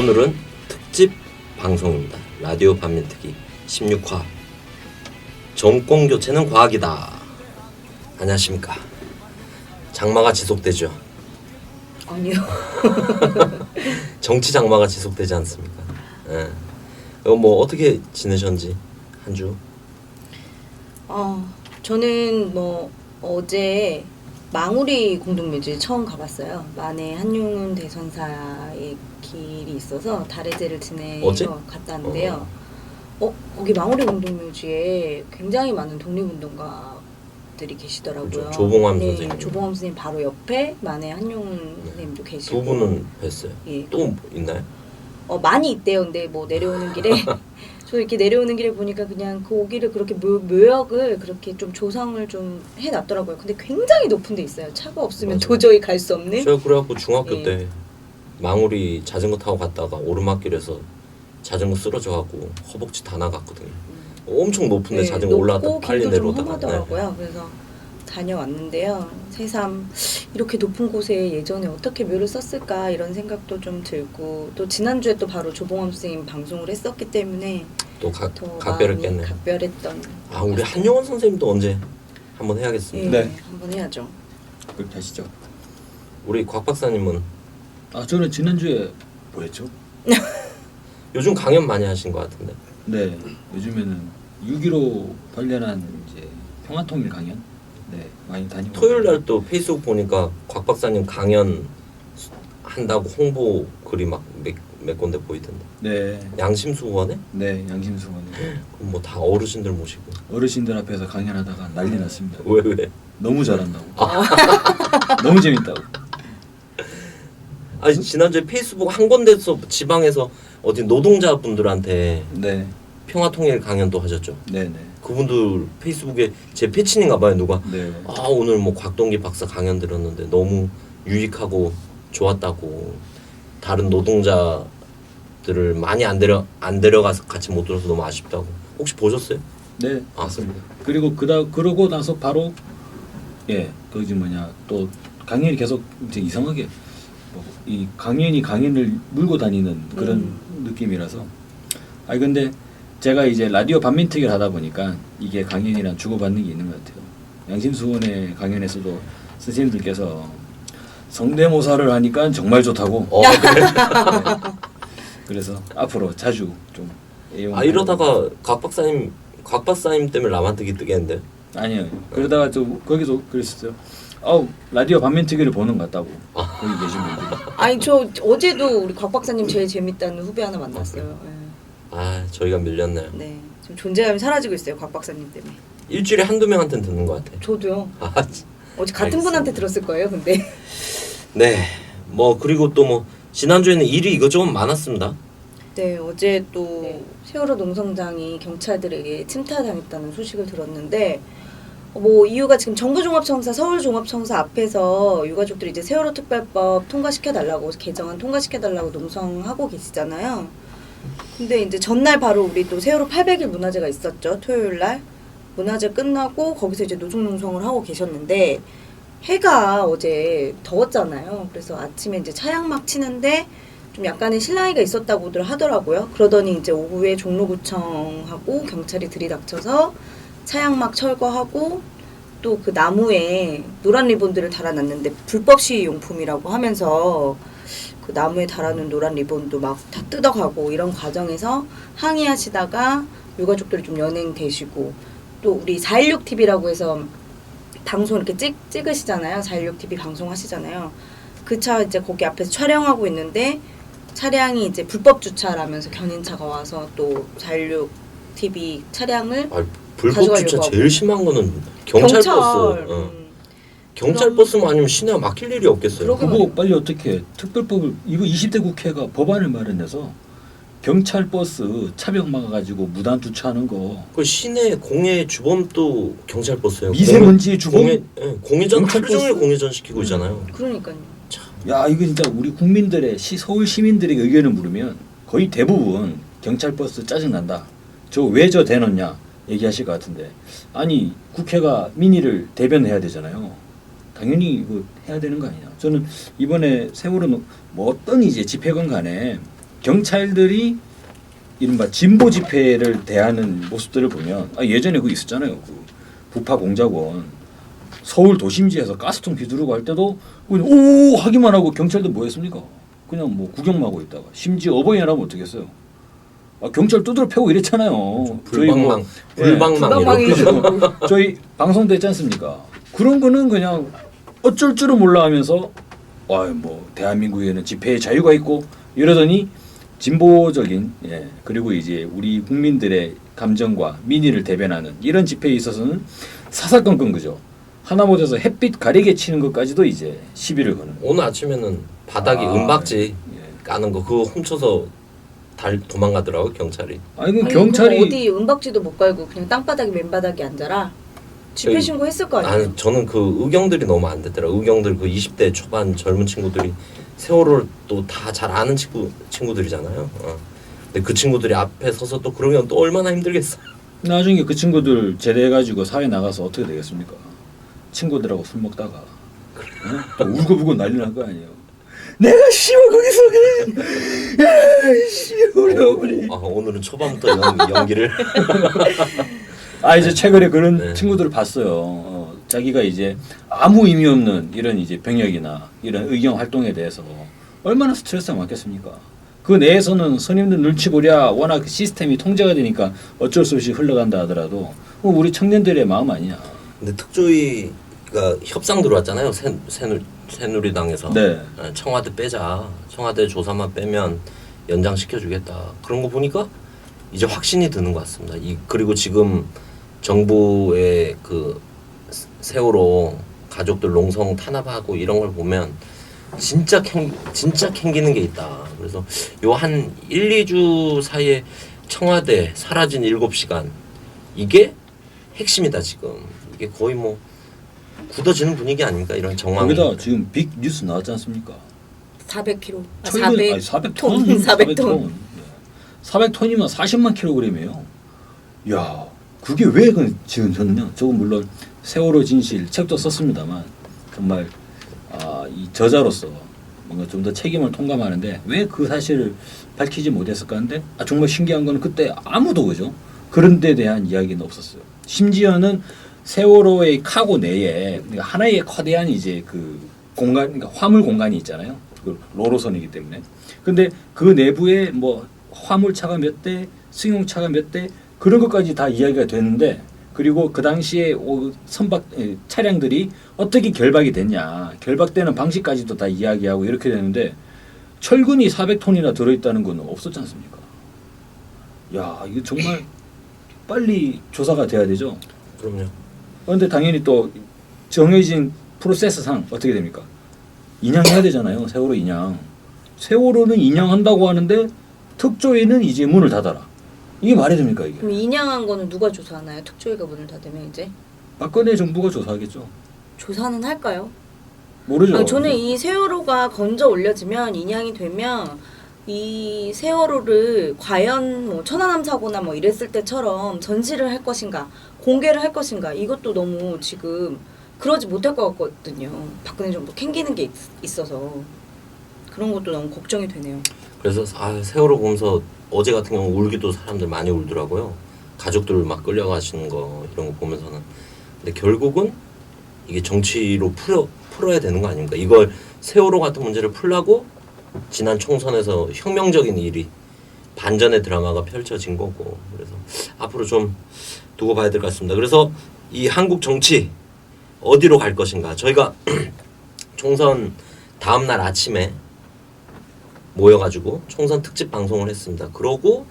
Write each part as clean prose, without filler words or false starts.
오늘은 특집 방송입니다. 라디오 반면특위 16화 정권교체는 과학이다. 안녕하십니까. 장마가 지속되죠. 아니요. 정치 장마가 지속되지 않습니까? 예. 뭐 어떻게 지내셨는지 한 주? 저는 뭐 어제 망우리 공동묘지 처음 가봤어요. 만해 한용운 대선사의 길이 있어서 달해제를 지내러 어제? 갔다 왔는데요. 거기 망우리 공동묘지에 굉장히 많은 독립운동가들이 계시더라고요. 그렇죠. 조봉암 선생님. 조봉암 선생님 바로 옆에 만해 한용운 선생님도 계시고. 두 분은 뵀어요. 예. 또 있나요? 많이 있대요. 근데 뭐 내려오는 길에 저 이렇게 내려오는 길에 보니까 그냥 그 오기를 그렇게 묘역을 그렇게 좀 조성을 좀 해놨더라고요. 근데 굉장히 높은 데 있어요. 차가 없으면 맞아요. 도저히 갈 수 없는. 제가 그래갖고 중학교 예. 때 망우리 자전거 타고 갔다가 오르막길에서 자전거 쓰러져갖고 허벅지 다 나갔거든요. 엄청 높은데 자전거 올라갔다 빨리 내려오다가. 험하더라고요. 그래서 다녀왔는데요. 새삼 이렇게 높은 곳에 예전에 어떻게 묘를 썼을까 이런 생각도 좀 들고, 또 지난주에 또 바로 조봉암 선생님 방송을 했었기 때문에 또 더 각별을 마음이 깼네요. 각별했던. 우리 한용원 선생님도 언제 한번 해야겠습니다. 네. 한번 해야죠. 그렇게 하시죠. 우리 곽 박사님은 저는 지난주에 뭐 했죠? 요즘 강연 많이 하신 것 같은데. 네, 요즘에는 6.15 관련한 이제 평화통일 강연 많이 다니고. 토요일 날 또 페이스북 보니까 곽 박사님 강연 한다고 홍보 글이 막 몇 군데 보이던데. 네, 양심수원에? 네, 양심수원에 그럼 뭐 다 어르신들 모시고. 어르신들 앞에서 강연하다가 난리 났습니다. 왜? 너무 잘한다고. 너무 재밌다고. 아니 지난주에 페이스북 한 군데서 지방에서 어디 노동자분들한테 네, 평화통일 강연도 하셨죠. 네, 네, 그분들 페이스북에 제 패친인가 봐요 누가. 네. 오늘 뭐 곽동기 박사 강연 들었는데 너무 유익하고 좋았다고. 다른 노동자들을 많이 안 데려가서 같이 못 들어서 너무 아쉽다고. 혹시 보셨어요? 네, 맞습니다. 그리고 그러고 나서 바로 또 강연이 계속 이제 이상하게 이 강연을 물고 다니는 그런 느낌이라서. 근데 제가 이제 라디오 반민특위를 하다 보니까 이게 강연이랑 주고받는 게 있는 것 같아요. 양심수원의 강연에서도 선생님들께서 성대모사를 하니까 정말 좋다고. 그래? 네. 그래서 앞으로 자주 좀 이러다가 곽 박사님 때문에 라마뜨기 뜨겠는데. 아니요. 그러다가 좀 거기서 그랬었어요. 라디오 반면특위를 보는 것 같다고. 거기 계신 분들이. 아니 저 어제도 우리 곽 박사님 제일 재밌다는 후배 하나 만났어요. 저희가 밀렸네요. 네, 좀 존재감이 사라지고 있어요. 곽 박사님 때문에. 일주일에 한두 명한테는 듣는 것 같아요. 저도요. 어제 같은 알겠습니다. 분한테 들었을 거예요. 근데 네. 뭐 그리고 또 뭐 지난주에는 일이 이것저것 많았습니다. 네, 어제 또 세월호 농성장이 경찰들에게 침탈당했다는 소식을 들었는데, 뭐 이유가 지금 정부종합청사, 서울종합청사 앞에서 유가족들이 이제 세월호 특별법 통과시켜달라고, 개정안 통과시켜달라고 농성하고 계시잖아요. 근데 이제 전날 바로 우리 또 세월호 800일 문화제가 있었죠. 토요일 날 문화제 끝나고 거기서 이제 노숙 농성을 하고 계셨는데, 해가 어제 더웠잖아요. 그래서 아침에 이제 차양막 치는데 좀 약간의 실랑이가 있었다고들 하더라고요. 그러더니 이제 오후에 종로구청하고 경찰이 들이닥쳐서 차양막 철거하고, 또 그 나무에 노란 리본들을 달아놨는데 불법 시위 용품이라고 하면서 그 나무에 달아놓은 노란 리본도 막 다 뜯어가고, 이런 과정에서 항의하시다가 유가족들이 좀 연행되시고, 또 우리 416TV라고 해서 방송 이렇게 찍으시잖아요. 416TV 방송하시잖아요. 그 차 이제 거기 앞에서 촬영하고 있는데 차량이 이제 불법 주차라면서 견인차가 와서 또 416TV 차량을 불법 주차 제일 심한 거는 경찰 버스. 경찰 버스만 아니면 시내가 막힐 일이 없겠어요. 그거 빨리 어떻게 특별법을, 이거 20대 국회가 법안을 마련해서 경찰 버스 차벽 막아가지고 무단 주차하는 거. 그 시내 공해 주범도 경찰 버스예요. 미세먼지 주범. 공해전 경찰 하루 종일 버스? 공해전 시키고 있잖아요. 그러니까요. 야, 이거 진짜 우리 국민들의 서울 시민들에게 의견을 물으면 거의 대부분 경찰 버스 짜증 난다. 저 왜 저 대놓냐 얘기하실 것 같은데, 아니 국회가 민의를 대변해야 되잖아요. 당연히 이거 해야 되는 거 아니냐. 저는 이번에 세월호 뭐 어떤 이제 집회건 간에 경찰들이 이른바 진보 집회를 대하는 모습들을 보면 예전에 그거 있었잖아요. 그 부파 공작원 서울 도심지에서 가스통 휘두르고 할 때도 그냥 오 하기만 하고 경찰들 뭐 했습니까? 그냥 뭐 구경만 하고 있다가 심지어 어버이날하면 어떻게 했어요? 경찰 두드려 패고 이랬잖아요. 불방망, 불방망 이렇게. 저희 방송도 했지 않습니까? 그런 거는 그냥 어쩔 줄은 몰라 하면서 뭐 대한민국에는 집회의 자유가 있고 이러더니 진보적인 그리고 이제 우리 국민들의 감정과 민의를 대변하는 이런 집회에 있어서는 사사건건 그죠. 하나못해서 햇빛 가리개 치는 것까지도 이제 시비를 거는. 오늘 아침에는 바닥이 은박지 예. 까는 거 그거 훔쳐서 도망가더라고 경찰이. 아니 그 아니, 경찰이 그거 어디 은박지도 못 깔고 그냥 땅바닥에 맨바닥에 앉아라. 집회 저기- 신고했을 거 아니에요. 아니 저는 그 의경들이 너무 안 되더라. 의경들 그 20대 초반 젊은 친구들이 세월호를 또 다 잘 아는 친구들이잖아요. 근데 그 친구들이 앞에 서서 또 그러면 또 얼마나 힘들겠어. 나중에 그 친구들 제대해가지고 사회 나가서 어떻게 되겠습니까? 친구들하고 술 먹다가 또 울고불고 난리 날 거 아니에요. 내가 씨발 거기서 씨발 오늘은 초반부터 연기를 이제 최근에 그런 네. 친구들을 봤어요. 자기가 이제 아무 의미 없는 이런 이제 병역이나 이런 의경 활동에 대해서 얼마나 스트레스가 많겠습니까? 그 내에서는 선임들 눈치 보랴 워낙 그 시스템이 통제가 되니까 어쩔 수 없이 흘러간다 하더라도 우리 청년들의 마음 아니야. 근데 특조위가 협상 들어왔잖아요. 새누리당에서 네. 청와대 빼자. 청와대 조사만 빼면 연장시켜주겠다. 그런 거 보니까 이제 확신이 드는 것 같습니다. 그리고 지금 정부의 그 세월호 가족들 농성 탄압하고 이런 걸 보면 진짜 캥기는 게 있다. 그래서 요 한 1, 2주 사이에 청와대 사라진 7시간 이게 핵심이다 지금. 이게 거의 뭐 굳어지는 분위기 아닙니까? 이런 정황이. 거기다 지금 빅 뉴스 나왔지 않습니까? 400kg. 철근, 400톤. 400톤. 400톤이면 40만 킬로그램이에요. 야, 그게 왜 지금 저는요. 저건 물론 세월호 진실 책도 썼습니다만 정말 이 저자로서 뭔가 좀 더 책임을 통감하는데 왜 그 사실을 밝히지 못했을까 하는데 정말 신기한 거는 그때 아무도 그죠? 그런 데 대한 이야기는 없었어요. 심지어는 세월호의 카고 내에 그러니까 하나의 거대한 이제 그 공간, 그러니까 화물 공간이 있잖아요. 그 로로선이기 때문에. 근데 그 내부에 뭐 화물차가 몇 대, 승용차가 몇 대 그런 것까지 다 이야기가 되는데 그리고 그 당시에 차량들이 어떻게 결박이 됐냐, 결박되는 방식까지도 다 이야기하고 이렇게 되는데 철근이 400톤이나 들어있다는 건 없었지 않습니까? 야, 이거 정말 빨리 조사가 돼야 되죠. 그럼요. 그런데 당연히 또 정해진 프로세스상 어떻게 됩니까? 인양해야 되잖아요. 세월호 인양. 세월호는 인양한다고 하는데 특조위는 이제 문을 닫아라. 이게 말이 됩니까 이게? 그럼 인양한 거는 누가 조사하나요? 특조위가 문을 닫으면 이제 박근혜 정부가 조사하겠죠. 조사는 할까요? 모르죠. 저는 이 세월호가 건져 올려지면 인양이 되면 이 세월호를 과연 뭐 천안함 사고나 뭐 이랬을 때처럼 전시를 할 것인가, 공개를 할 것인가 이것도 너무 지금 그러지 못할 것 같거든요. 박근혜 정부 캥기는 게 있어서 그런 것도 너무 걱정이 되네요. 그래서 세월호 보면서 어제 같은 경우 울기도 사람들 많이 울더라고요. 가족들 막 끌려가시는 거 이런 거 보면서는. 근데 결국은 이게 정치로 풀어야 되는 거 아닙니까? 이걸 세월호 같은 문제를 풀라고 지난 총선에서 혁명적인 일이 반전의 드라마가 펼쳐진 거고 그래서 앞으로 좀 두고 봐야 될 것 같습니다. 그래서 이 한국 정치 어디로 갈 것인가? 저희가 총선 다음 날 아침에 모여가지고 총선 특집 방송을 했습니다. 그러고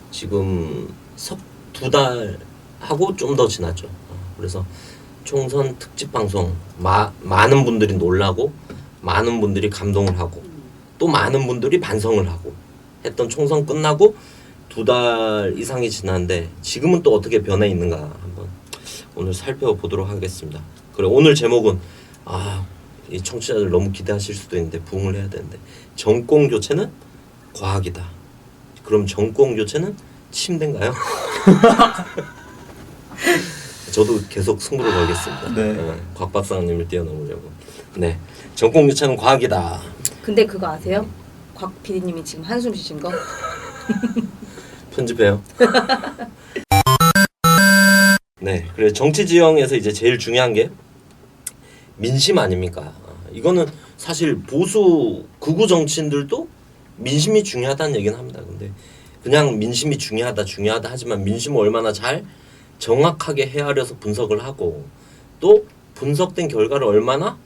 지금 2달 하고 좀 더 지났죠. 그래서 총선 특집 방송 많은 분들이 놀라고 많은 분들이 감동을 하고 또 많은 분들이 반성을 하고 했던 총선 끝나고 2달 이상이 지났는데 지금은 또 어떻게 변해 있는가 한번 오늘 살펴보도록 하겠습니다. 그래 오늘 제목은 이 청취자들 너무 기대하실 수도 있는데 부응을 해야 되는데 정권 교체는 과학이다. 그럼 정권 교체는 침대인가요? 저도 계속 승부를 걸겠습니다. 네. 곽 박사님을 뛰어넘으려고. 네, 정권 교체는 과학이다. 근데 그거 아세요? 곽 PD님이 지금 한숨 쉬신 거? 편집해요. 네, 그래 정치 지형에서 이제 제일 중요한 게 민심 아닙니까? 이거는 사실 보수 극우 정치인들도 민심이 중요하다는 얘기는 합니다. 근데 그냥 민심이 중요하다 하지만 민심을 얼마나 잘 정확하게 헤아려서 분석을 하고 또 분석된 결과를 얼마나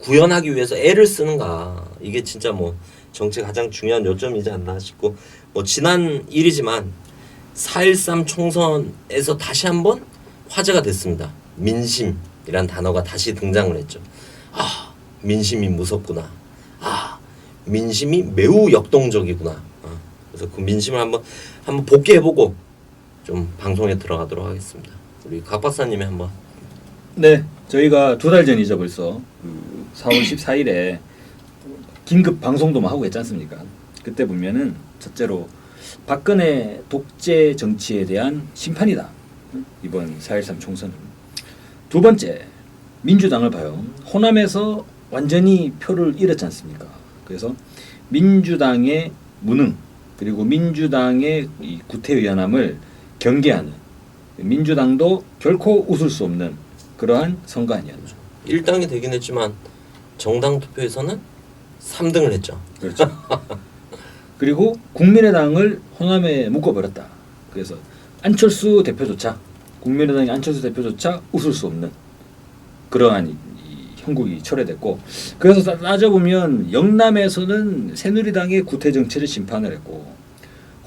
구현하기 위해서 애를 쓰는가, 이게 진짜 뭐 정치 가장 중요한 요점이지 않나 싶고, 뭐 지난 일이지만 4.13 총선에서 다시 한번 화제가 됐습니다. 민심이란 단어가 다시 등장을 했죠. 아, 민심이 무섭구나. 아, 민심이 매우 역동적이구나. 그래서 그 민심을 한번 복귀해보고 좀 방송에 들어가도록 하겠습니다. 우리 각 박사님이 한번. 네, 저희가 2달 전이죠 벌써. 4월 14일에 긴급 방송도 하고 했지 않습니까? 그때 보면은 첫째로 박근혜 독재 정치에 대한 심판이다, 이번 4.13 총선은. 두 번째, 민주당을 봐요. 호남에서 완전히 표를 잃었지 않습니까? 그래서 민주당의 무능 그리고 민주당의 이 구태의연함을 경계하는, 민주당도 결코 웃을 수 없는 그러한 선거 아니었나. 1당이 되긴 했지만 정당 투표에서는 3등을 했죠. 그렇죠. 그리고 국민의당을 호남에 묶어버렸다. 그래서 안철수 대표조차, 국민의당의 안철수 대표조차 웃을 수 없는 그러한 이 형국이 철회됐고, 그래서 따져보면 영남에서는 새누리당의 구태 정치를 심판을 했고,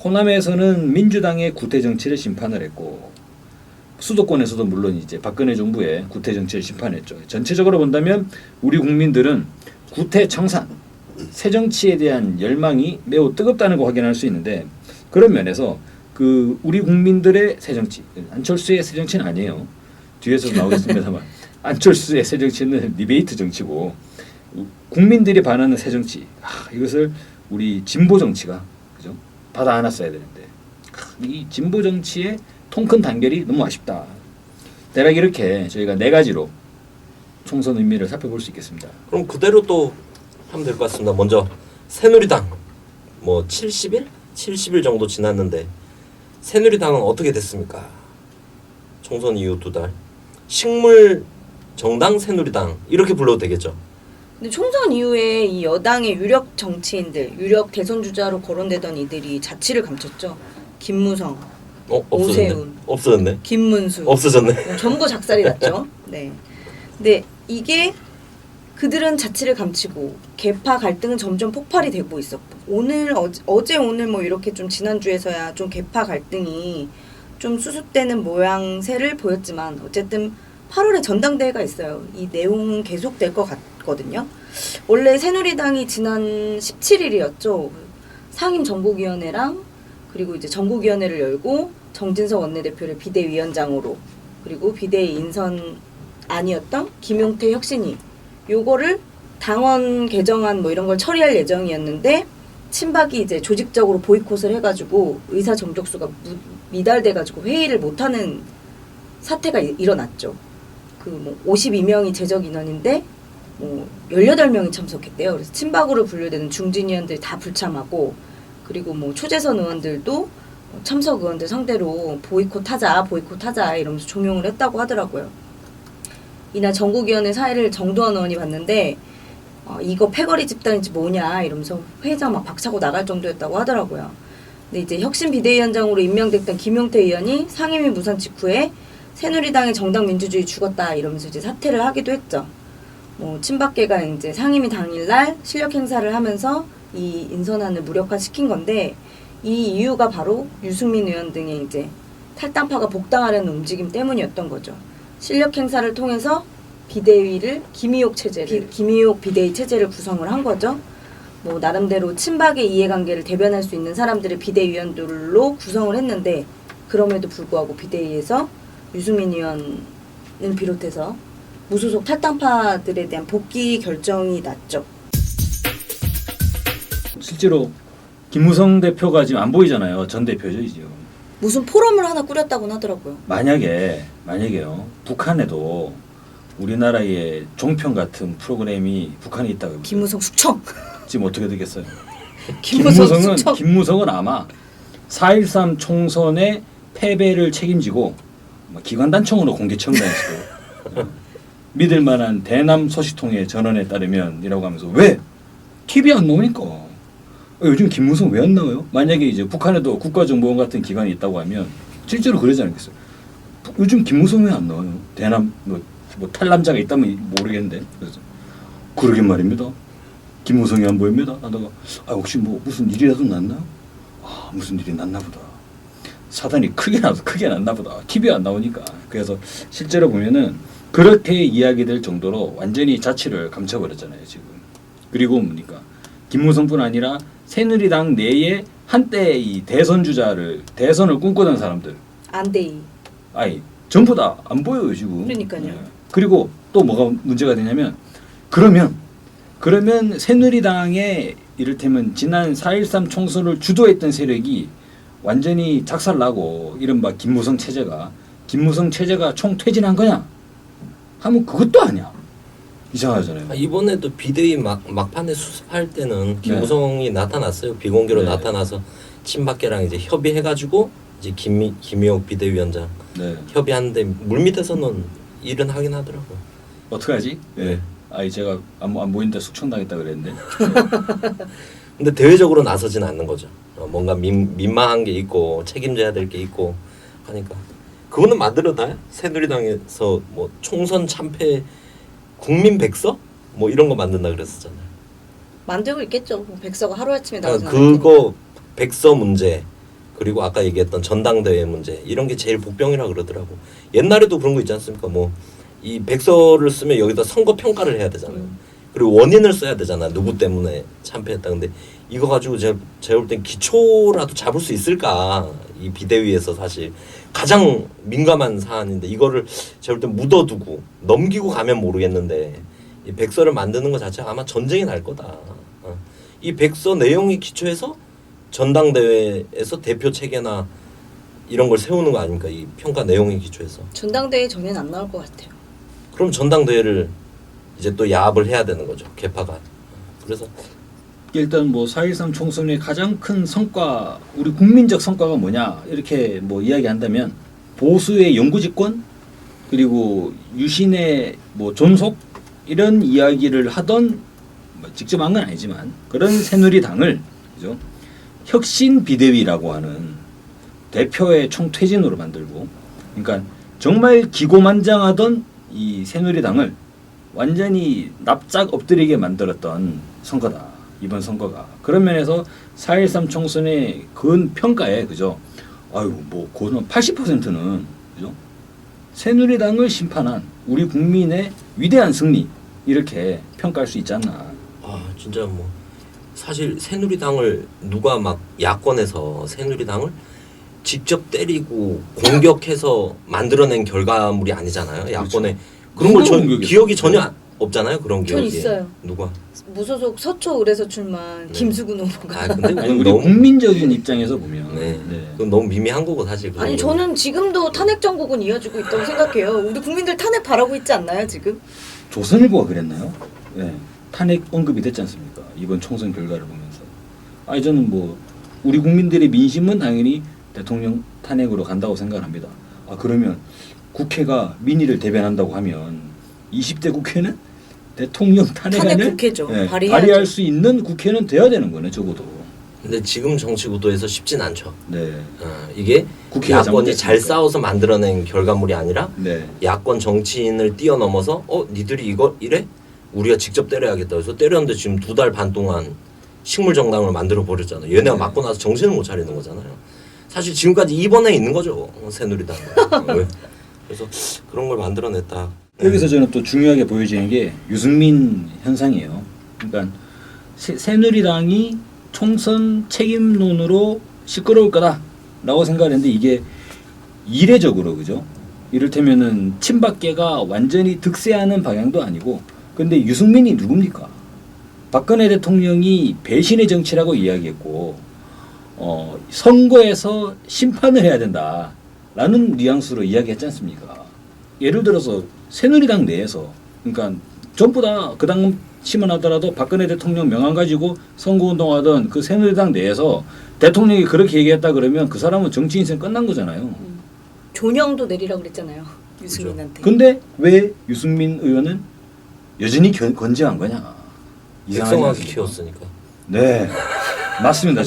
호남에서는 민주당의 구태 정치를 심판을 했고, 수도권에서도 물론 이제 박근혜 정부의 구태 정치를 심판했죠. 전체적으로 본다면 우리 국민들은 구태 청산, 새 정치에 대한 열망이 매우 뜨겁다는 거 확인할 수 있는데, 그런 면에서 그 우리 국민들의 새 정치, 안철수의 새 정치는 아니에요. 뒤에서도 나오겠습니다만 안철수의 새 정치는 디베이트 정치고, 국민들이 반하는 새 정치, 이것을 우리 진보 정치가, 그죠, 받아 안았어야 되는데, 이 진보 정치의 통 큰 단결이 너무 아쉽다. 대략 이렇게 저희가 4가지로 총선 의미를 살펴볼 수 있겠습니다. 그럼 그대로 또 하면 될 것 같습니다. 먼저 새누리당 뭐 70일? 70일 정도 지났는데 새누리당은 어떻게 됐습니까? 총선 이후 2달. 식물 정당 새누리당 이렇게 불러도 되겠죠. 근데 총선 이후에 이 여당의 유력 정치인들, 유력 대선 주자로 거론되던 이들이 자취를 감췄죠. 김무성, 오세훈, 없어졌네. 김문수, 없어졌네. 전부 작살이 났죠. 네. 근데 이게 그들은 자취를 감추고 계파 갈등은 점점 폭발이 되고 있었고, 어제 오늘 뭐 이렇게 좀 지난주에서야 좀 계파 갈등이 좀 수습되는 모양새를 보였지만 어쨌든 8월에 전당대회가 있어요. 이 내용은 계속될 것 같거든요. 원래 새누리당이 지난 17일이었죠. 상임정국위원회랑 그리고 이제 정국위원회를 열고 정진석 원내대표를 비대위원장으로, 그리고 비대위 인선 아니었던 김용태 혁신위, 요거를 당원 개정안 뭐 이런 걸 처리할 예정이었는데 친박이 이제 조직적으로 보이콧을 해가지고 의사 정족수가 미달돼가지고 회의를 못하는 사태가 일어났죠. 그 뭐 52명이 제적 인원인데 뭐 18명이 참석했대요. 그래서 친박으로 분류되는 중진 의원들 다 불참하고, 그리고 뭐 초재선 의원들도 참석 의원들 상대로 보이콧하자 이러면서 종용을 했다고 하더라고요. 이날 전국위원회 사회를 정두환 의원이 봤는데 이거 패거리 집단인지 뭐냐 이러면서 회의장 막 박차고 나갈 정도였다고 하더라고요. 근데 이제 혁신 비대위원장으로 임명됐던 김용태 의원이 상임위 무산 직후에 새누리당의 정당 민주주의 죽었다 이러면서 이제 사퇴를 하기도 했죠. 뭐 친박계가 이제 상임위 당일날 실력 행사를 하면서 이 인선안을 무력화시킨 건데, 이 이유가 바로 유승민 의원 등의 이제 탈당파가 복당하려는 움직임 때문이었던 거죠. 실력 행사를 통해서 비대위를 김의옥 비대위 체제를 구성을 한 거죠. 뭐 나름대로 친박의 이해관계를 대변할 수 있는 사람들을 비대위원들로 구성을 했는데, 그럼에도 불구하고 비대위에서 유승민 의원을 비롯해서 무소속 탈당파들에 대한 복귀 결정이 났죠. 실제로 김무성 대표가 지금 안 보이잖아요. 전 대표죠 지금. 무슨 포럼을 하나 꾸렸다고는 하더라고요. 만약에요, 북한에도 우리나라의 종편 같은 프로그램이 북한에 있다고 해보세요. 김무성 숙청. 지금 어떻게 되겠어요? 김무성 수첩. 김무성은 아마 4.13 총선의 패배를 책임지고 기관단총으로 공개 청구했을 거예요. 믿을 만한 대남 소식통의 전원에 따르면 이라고 하면서 왜 TV 안 나오니까 요즘 김무성 왜 안 나와요? 만약에 이제 북한에도 국가정보원 같은 기관이 있다고 하면 실제로 그러지 않겠어요? 요즘 김무성 왜 안 나와요? 대남 뭐 탈남자가 있다면 모르겠는데 그래서 그러게 말입니다. 김무성이 안 보입니다. 하다가 혹시 뭐 무슨 일이라도 났나요? 무슨 일이 났나 보다. 사단이 크게 났나 보다. TV에 안 나오니까. 그래서 실제로 보면은 그렇게 이야기될 정도로 완전히 자취를 감춰버렸잖아요 지금. 그리고 뭡니까 김무성뿐 아니라 새누리당 내에 한때 이 대선을 꿈꾸던 사람들 안대희. 전부 다 안 보여요 지금. 그러니까요. 그리고 또 뭐가 문제가 되냐면 그러면 새누리당의 이를테면 지난 4.13 총선을 주도했던 세력이 완전히 작살나고 이른바 김무성 체제가 총퇴진한 거냐 하면 그것도 아니야. 이상하잖아요. 이번에도 비대위 막판에 수습할 때는 김무성이 나타났어요. 비공개로 나타나서 친박계랑 이제 협의해가지고 이제 김미옥 비대위원장 협의하는데 물밑에서는 일은 하긴 하더라고. 어떡하지? 제가 안 보이는데 숙청당했다 그랬는데. 근데 대외적으로 나서진 않는 거죠. 뭔가 민망한 게 있고 책임져야 될 게 있고 하니까 그거는 만들어놔요. 새누리당에서 뭐 총선 참패 국민 백서 뭐 이런 거 만든다 그랬었잖아요. 만들고 있겠죠. 백서가 하루아침에 나오지 그거 백서 문제 그리고 아까 얘기했던 전당대회 문제 이런 게 제일 복병이라 그러더라고. 옛날에도 그런 거 있지 않습니까? 뭐 이 백서를 쓰면 여기다 선거 평가를 해야 되잖아요. 그리고 원인을 써야 되잖아. 누구 때문에 참패했다. 근데 이거 가지고 제가 볼 땐 기초라도 잡을 수 있을까? 이 비대위에서 사실 가장 민감한 사안인데 이거를 제가 볼 땐 묻어두고 넘기고 가면 모르겠는데 이 백서를 만드는 것 자체가 아마 전쟁이 날 거다. 이 백서 내용이 기초해서 전당대회에서 대표 체계나 이런 걸 세우는 거 아닙니까? 이 평가 내용에 기초해서. 전당대회 전에는 안 나올 것 같아요. 그럼 전당대회를 이제 또 야합을 해야 되는 거죠. 개파가. 그래서 일단 뭐 4.13 총선의 가장 큰 성과, 우리 국민적 성과가 뭐냐 이렇게 뭐 이야기한다면 보수의 영구집권 그리고 유신의 뭐 존속 이런 이야기를 하던 뭐 직접 한 건 아니지만 그런 새누리당을 그죠? 혁신 비대위라고 하는 대표의 총퇴진으로 만들고 그러니까 정말 기고만장하던 이 새누리당을 완전히 납작 엎드리게 만들었던 선거다. 이번 선거가. 그런 면에서 4.13 총선의 근 평가에 그죠? 뭐 고는 80%는 그죠? 새누리당을 심판한 우리 국민의 위대한 승리 이렇게 평가할 수 있지 않나. 진짜 뭐 사실 새누리당을 누가 막 야권에서 새누리당을 직접 때리고 공격해서 만들어낸 결과물이 아니잖아요. 야권에 그런 걸 기억이 전혀 없잖아요. 그런 기억이. 전 있어요. 누가? 무소속 서초을에서 출마한 김수근 후보가. 근데 아니, 우리 국민적인 입장에서 보면 그건 너무 미미한 거고 사실. 아니 저는 지금도 탄핵 정국은 이어지고 있다고 생각해요. 우리 국민들 탄핵 바라고 있지 않나요 지금? 조선일보가 그랬나요? 탄핵 언급이 됐지 않습니까? 이번 총선 결과를 보면서. 저는 뭐 우리 국민들의 민심은 당연히 대통령 탄핵으로 간다고 생각합니다. 그러면 국회가 민의를 대변한다고 하면 20대 국회는 대통령 탄핵안을 탄핵 국회죠. 발의할 수 있는 국회는 돼야 되는 거네 적어도. 근데 지금 정치 구도에서 쉽진 않죠. 이게 국회가 야권이 잘 싸워서 만들어낸 결과물이 아니라 야권 정치인을 뛰어넘어서 니들이 이거 이래? 우리가 직접 때려야겠다. 그래서 때렸는데 지금 2달 반 동안 식물정당을 만들어 버렸잖아요. 얘네가 맞고 나서 정신을 못 차리는 거잖아요. 사실 지금까지 2번에 있는 거죠. 새누리당. 그래서 그런 걸 만들어냈다. 여기서 저는 또 중요하게 보여지는 게 유승민 현상이에요. 그러니까 새누리당이 총선 책임론으로 시끄러울 거다라고 생각했는데 이게 이례적으로 그죠? 이를테면은 친박계가 완전히 득세하는 방향도 아니고 근데 유승민이 누굽니까? 박근혜 대통령이 배신의 정치라고 이야기했고 선거에서 심판을 해야 된다라는 뉘앙스로 이야기했지 않습니까? 예를 들어서 새누리당 내에서 그러니까 전부 다 그 당시만 하더라도 박근혜 대통령 명함 가지고 선거운동하던 그 새누리당 내에서 대통령이 그렇게 얘기했다 그러면 그 사람은 정치 인생 끝난 거잖아요. 존형도 내리라고 그랬잖아요. 유승민한테. 근데 왜 유승민 의원은 여전히 건재한 거냐? 이상하지 백성하게 않습니까? 키웠으니까. 네, 맞습니다.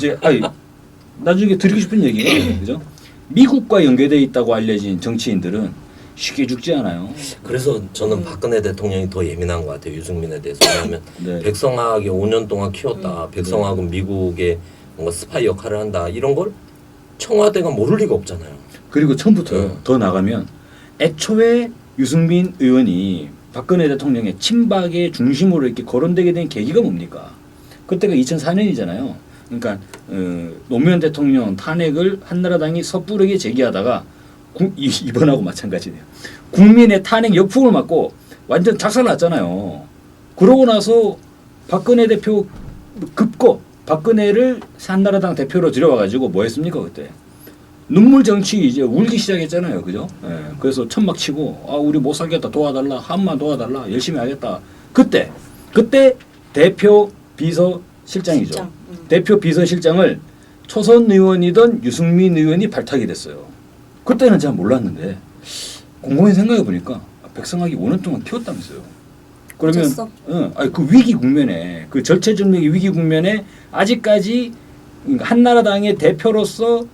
나중에 드리고 싶은 얘기가 그죠? 미국과 연계되어 있다고 알려진 정치인들은 쉽게 죽지 않아요. 그래서 저는 박근혜 대통령이 더 예민한 것 같아요. 유승민에 대해서. 왜냐하면 네. 백성학에 5년 동안 키웠다. 백성학은 미국의 뭔가 스파이 역할을 한다. 이런 걸 청와대가 모를 리가 없잖아요. 그리고 처음부터 더 나가면 애초에 유승민 의원이 박근혜 대통령의 친박의 중심으로 이렇게 거론되게 된 계기가 뭡니까? 그때가 2004년이잖아요. 그러니까 노무현 대통령 탄핵을 한나라당이 섣부르게 제기하다가 이번하고 마찬가지네요. 국민의 탄핵 역풍을 맞고 완전 작살났잖아요. 그러고 나서 박근혜 대표 급거 박근혜를 한나라당 대표로 들여와가지고 뭐 했습니까 그때? 눈물 정치 이제 울기 시작했잖아요, 그죠? 예, 그래서 천막 치고 우리 못 살겠다 도와달라 한만 도와달라 열심히 하겠다. 그때 대표 비서실장이죠. 실장. 대표 비서실장을 초선 의원이던 유승민 의원이 발탁이 됐어요. 그때는 잘 몰랐는데 곰곰이 생각해 보니까 백성학이 5년 동안 키웠다면서요. 그러면 어쩌어? 그 위기 국면에 그 절체절명의 위기 국면에 아직까지 한나라당의 대표로서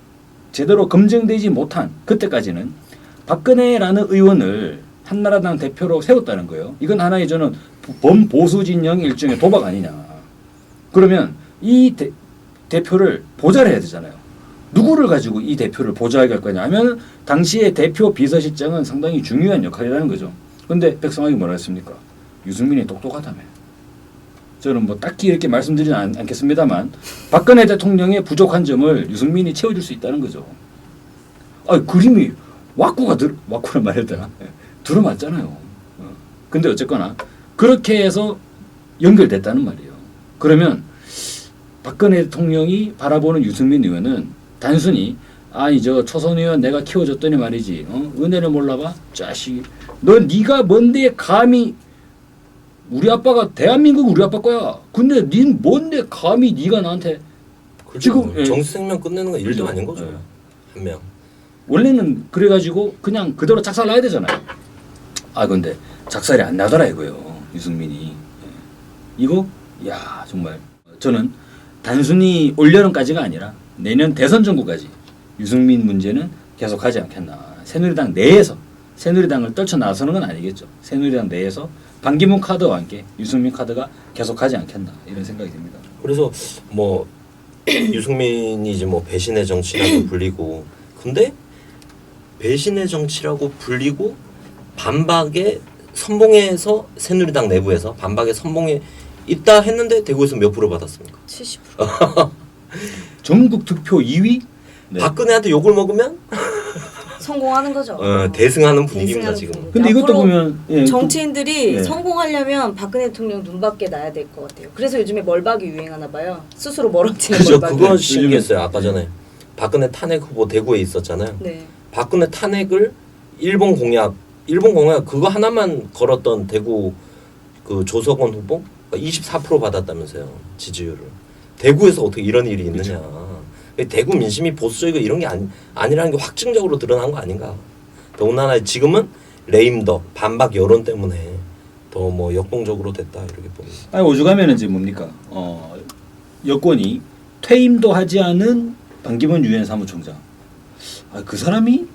제대로 검증되지 못한 그때까지는 박근혜라는 의원을 한나라당 대표로 세웠다는 거예요. 이건 하나의 저는 범보수 진영 일종의 도박 아니냐. 그러면 이 대표를 보좌를 해야 되잖아요. 누구를 가지고 이 대표를 보좌하게 할 거냐 하면 당시의 대표 비서실장은 상당히 중요한 역할이라는 거죠. 그런데 백성학이 뭐라 했습니까? 유승민이 똑똑하다며. 저는 뭐 딱히 이렇게 말씀드리진 않겠습니다만 박근혜 대통령의 부족한 점을 유승민이 채워줄 수 있다는 거죠. 그림이 와꾸란 말했더라. 들어맞잖아요. 근데 어쨌거나 그렇게 해서 연결됐다는 말이에요. 그러면 박근혜 대통령이 바라보는 유승민 의원은 단순히 저 초선 의원 내가 키워줬더니 말이지 은혜를 몰라봐? 자식 네가 뭔데 감히 우리 아빠가 대한민국 우리 아빠 거야. 근데 닌 뭔데 감히 네가 나한테 지금 정치생명 끝내는 건 일도 아닌 거죠. 예. 한 명. 원래는 그래가지고 그냥 그대로 작살 나야 되잖아요. 근데 작살이 안 나더라 이거요. 유승민이. 예. 이거 정말 저는 단순히 올여름까지가 아니라 내년 대선 정부까지 유승민 문제는 계속하지 않겠나. 새누리당 내에서 새누리당을 떨쳐나서는 건 아니겠죠. 새누리당 내에서 반기문 카드와 함께 유승민 카드가 계속하지 않겠나 이런 생각이 듭니다. 그래서 뭐 유승민이 뭐 배신의 정치라고 불리고 근데 배신의 정치라고 불리고 반박에 선봉해서 새누리당 내부에서 반박에 선봉에 있다 했는데 대구에서 몇 프로 받았습니까? 70%. 전국 득표 2위? 네. 박근혜한테 욕을 먹으면 성공하는 거죠. 대승하는 분위기입니다 대승하는 지금. 분위기. 근데 이것도 앞으로 보면 정치인들이 예. 성공하려면 박근혜 대통령 눈밖에 나야 될 것 같아요. 그래서 요즘에 멀박이 유행하나 봐요. 스스로 멀어지는 그죠. 멀박이. 그건 신기했어요. 아까 전에 박근혜 탄핵 후보 대구에 있었잖아요. 네. 박근혜 탄핵을 일본 공약 그거 하나만 걸었던 대구 그 조석원 후보 24% 받았다면서요. 지지율을. 대구에서 어떻게 이런 일이 있느냐. 대구 민심이 보수적이고 이런 게 아니라는 게 확증적으로 드러난 거 아닌가. 더군다나 지금은 레임덕 반박 여론 때문에 더 뭐 역동적으로 됐다 이렇게 봅니다. 오죽하면은 지금 뭡니까? 여권이 퇴임도 하지 않은 반기문 유엔 사무총장. 그 사람이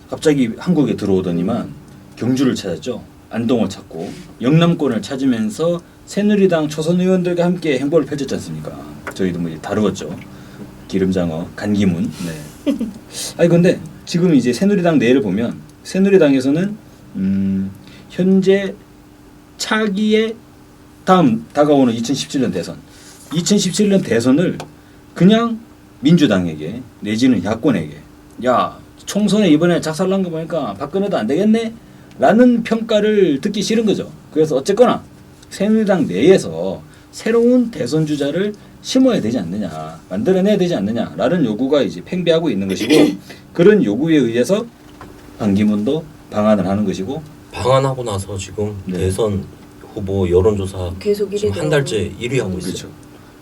갑자기 한국에 들어오더니만 경주를 찾았죠. 안동을 찾고 영남권을 찾으면서 새누리당 초선 의원들과 함께 행보를 펼쳤지 않습니까? 저희도 뭐 다루었죠. 기름장어, 간기문. 네. 근데 지금 이제 새누리당 내를 보면 새누리당에서는 현재 차기의 다음 다가오는 2017년 대선. 2017년 대선을 그냥 민주당에게 내지는 야권에게 총선에 이번에 작살난 거 보니까 박근혜도 안 되겠네? 라는 평가를 듣기 싫은 거죠. 그래서 어쨌거나 새누리당 내에서 새로운 대선 주자를 심어야 되지 않느냐, 만들어내야 되지 않느냐라는 요구가 이제 팽배하고 있는 것이고 그런 요구에 의해서 반기문도 방안을 하는 것이고 방한하고 나서 지금 네. 대선 후보 여론조사 계속 지금 1위 한 달째 1위 하고 있어요. 그렇죠.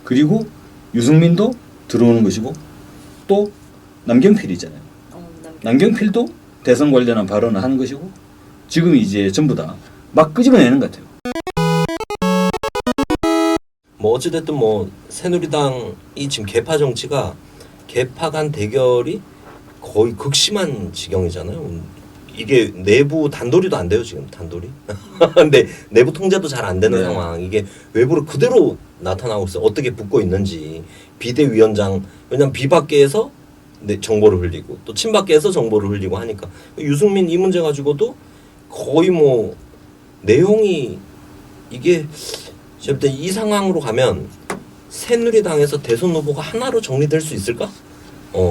그리고 유승민도 들어오는 것이고 또 남경필이잖아요. 남경필도 대선 관련한 발언을 하는 것이고 지금 이제 전부 다 막 끄집어내는 것 같아요. 뭐 어찌됐든 뭐 새누리당이 지금 개파 정치가 개파 간 대결이 거의 극심한 지경이잖아요. 이게 내부 단도리도 안 돼요 지금 단도리. 근데 내부 통제도 잘 안 되는 네. 상황. 이게 외부로 그대로 나타나고 있어요. 어떻게 붙고 있는지 비대위원장 왜냐면 비박계에서 정보를 흘리고 또 친박계에서 정보를 흘리고 하니까 유승민 이 문제 가지고도 거의 뭐 내용이 이게 제가 볼 때 이 상황으로 가면 새누리당에서 대선 후보가 하나로 정리될 수 있을까?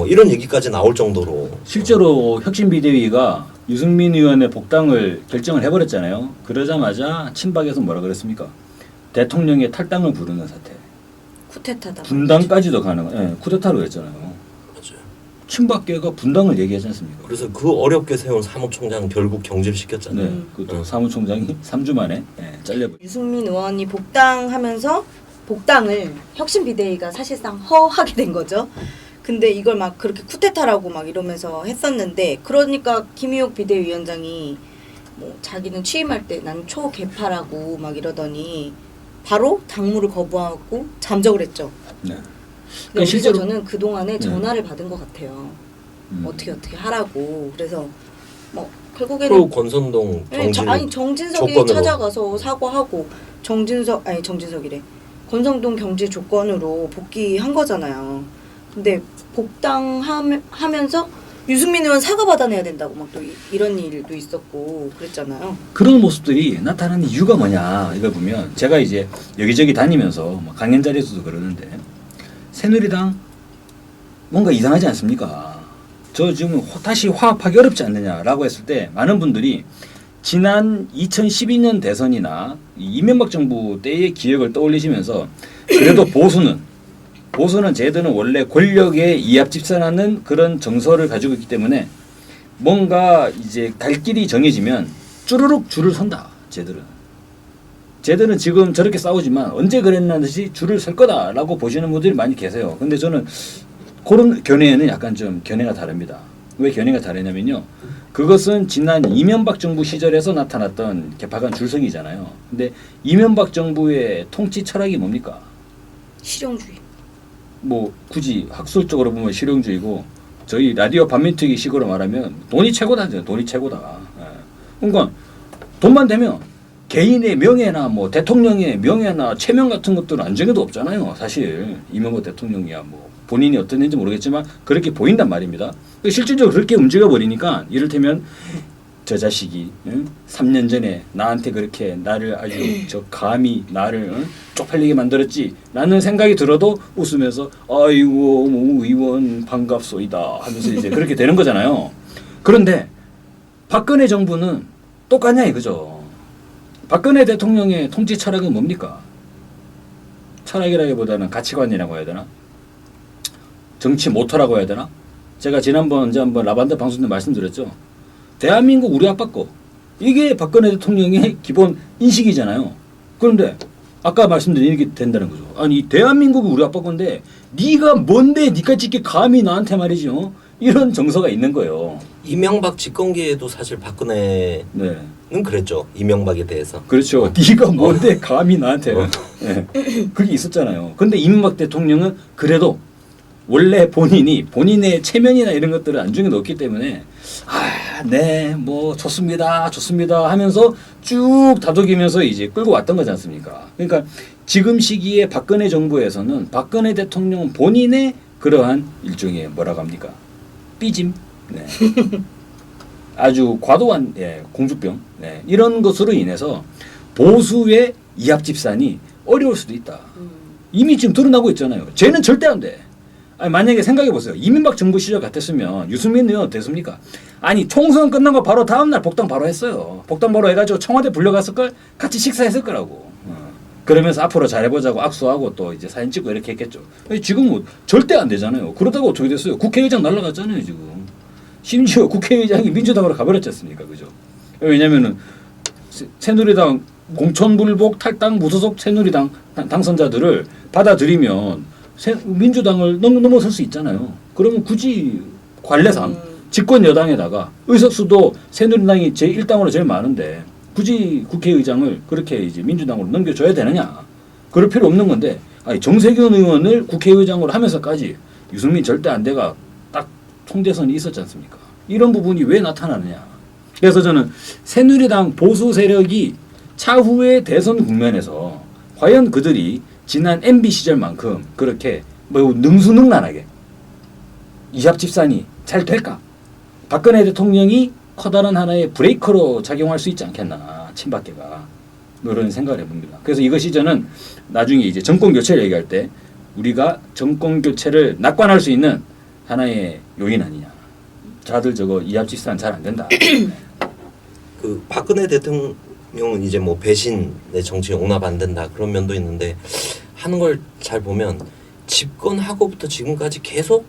이런 얘기까지 나올 정도로 실제로 혁신비대위가 유승민 의원의 복당을 결정을 해버렸잖아요. 그러자마자 친박에서 뭐라 그랬습니까? 대통령의 탈당을 부르는 사태. 쿠데타다. 분당까지도 가능한 쿠데타로 했잖아요. 맞아요. 친박계가 분당을 얘기하지 않습니까? 그래서 그 어렵게 세운 사무총장 결국 경질시켰잖아요. 네, 그것도 사무총장이 3주 만에 잘려버렸어요. 유승민 의원이 복당하면서 복당을 혁신비대위가 사실상 허하게 된 거죠. 근데 이걸 막 그렇게 쿠데타라고 막 이러면서 했었는데 그러니까 김의옥 비대위원장이 뭐 자기는 취임할 때 난 초개파라고 막 이러더니 바로 당무를 거부하고 잠적을 했죠. 네. 근데 실제로 실제로- 저는 그 동안에 네. 전화를 받은 것 같아요. 어떻게 하라고. 그래서 뭐 프로 결국에는 권선동 네, 정진 정진석이 조건으로. 찾아가서 사과하고 정진석이래. 권성동 경질 조건으로 복귀한 거잖아요. 근데 복당하면서 유승민 의원 사과 받아내야 된다고 막 또 이런 일도 있었고 그랬잖아요. 그런 모습들이 나타나는 이유가 뭐냐 이걸 보면 제가 이제 여기저기 다니면서 뭐 강연 자리에서도 그러는데 새누리당 뭔가 이상하지 않습니까? 저 지금 다시 화합하기 어렵지 않느냐라고 했을 때 많은 분들이 지난 2012년 대선이나 이명박 정부 때의 기억을 떠올리시면서 그래도 보수는 쟤들은 원래 권력에 이합집산하는 그런 정서를 가지고 있기 때문에 뭔가 이제 갈 길이 정해지면 쭈르륵 줄을 선다. 쟤들은 지금 저렇게 싸우지만 언제 그랬나 듯이 줄을 설 거다라고 보시는 분들이 많이 계세요. 근데 저는 그런 견해에는 약간 좀 견해가 다릅니다. 왜 견해가 다르냐면요. 그것은 지난 이명박 정부 시절에서 나타났던 개파 간 줄서기잖아요. 근데 이명박 정부의 통치 철학이 뭡니까? 실용주의. 뭐 굳이 학술적으로 보면 실용주의고 저희 라디오 반민특위 식으로 말하면 돈이 최고다. 돈이 최고다. 그러니까 돈만 되면 개인의 명예나 뭐 대통령의 명예나 체면 같은 것들은 안정에도 없잖아요. 사실 이명박 대통령이야 뭐 본인이 어땠는지 모르겠지만 그렇게 보인단 말입니다. 실질적으로 그렇게 움직여 버리니까 이를테면 저 자식이 3년 전에 나한테 그렇게 나를 아주 저 감히 나를 쪽팔리게 만들었지 라는 생각이 들어도 웃으면서 아이고 뭐 의원 반갑소이다 하면서 이제 그렇게 되는 거잖아요. 그런데 박근혜 정부는 똑같냐 이거죠. 박근혜 대통령의 통치 철학은 뭡니까? 철학이라기보다는 가치관이라고 해야 되나? 정치 모토라고 해야 되나? 제가 지난번 한번 라반드 방송 때 말씀드렸죠. 대한민국 우리 아빠 거. 이게 박근혜 대통령의 기본 인식이잖아요. 그런데 아까 말씀드린 이렇게 된다는 거죠. 아니 대한민국이 우리 아빠 건데 네가 뭔데 니까지 이렇게 감히 나한테 말이죠. 이런 정서가 있는 거예요. 이명박 집권기에도 사실 박근혜는 네. 그랬죠. 이명박에 대해서. 그렇죠. 네가 뭔데 감히 나한테. 네. 그게 있었잖아요. 근데 이명박 대통령은 그래도 원래 본인의 체면이나 이런 것들을 안중에 넣었기 때문에 뭐 좋습니다 하면서 쭉 다독이면서 이제 끌고 왔던 거지 않습니까? 그러니까 지금 시기에 박근혜 정부에서는 박근혜 대통령 본인의 그러한 일종의 뭐라고 합니까? 삐짐, 아주 과도한 공주병 이런 것으로 인해서 보수의 이합집산이 어려울 수도 있다. 이미 지금 드러나고 있잖아요. 쟤는 절대 안 돼. 아니, 만약에 생각해보세요. 이명박 정부 시절 같았으면 유승민 의원 됐습니까? 아니 총선 끝난 거 바로 다음날 복당 바로 했어요. 복당 바로 해가지고 청와대 불려갔을걸? 같이 식사했을 거라고. 그러면서 앞으로 잘해보자고 악수하고 또 이제 사진 찍고 이렇게 했겠죠. 지금은 뭐 절대 안 되잖아요. 그러다가 어떻게 됐어요? 국회의장 날라갔잖아요 지금. 심지어 국회의장이 민주당으로 가버렸지 않습니까? 그죠? 왜냐면은 새누리당 공천불복 탈당 무소속 새누리당 당선자들을 받아들이면 민주당을 넘어설 수 있잖아요. 그러면 굳이 관례상 집권 여당에다가 의석수도 새누리당이 제1당으로 제일 많은데 굳이 국회의장을 그렇게 이제 민주당으로 넘겨줘야 되느냐? 그럴 필요 없는 건데 아니, 정세균 의원을 국회의장으로 하면서까지 유승민 절대 안 돼가 딱 총대선이 있었지 않습니까? 이런 부분이 왜 나타나느냐? 그래서 저는 새누리당 보수 세력이 차후의 대선 국면에서 과연 그들이 지난 MB 시절만큼 그렇게 뭐 능수능란하게 이합집산이 잘 될까? 박근혜 대통령이 커다란 하나의 브레이커로 작용할 수 있지 않겠나? 친박계가 뭐 이런 생각을 해봅니다. 그래서 이것이 저는 나중에 이제 정권 교체를 얘기할 때 우리가 정권 교체를 낙관할 수 있는 하나의 요인 아니냐? 다들 저거 이합집산 잘 안 된다. 그 박근혜 대통령은 이제 뭐 배신의 정치에 용납 안 된다 그런 면도 있는데 하는 걸 잘 보면 집권하고부터 지금까지 계속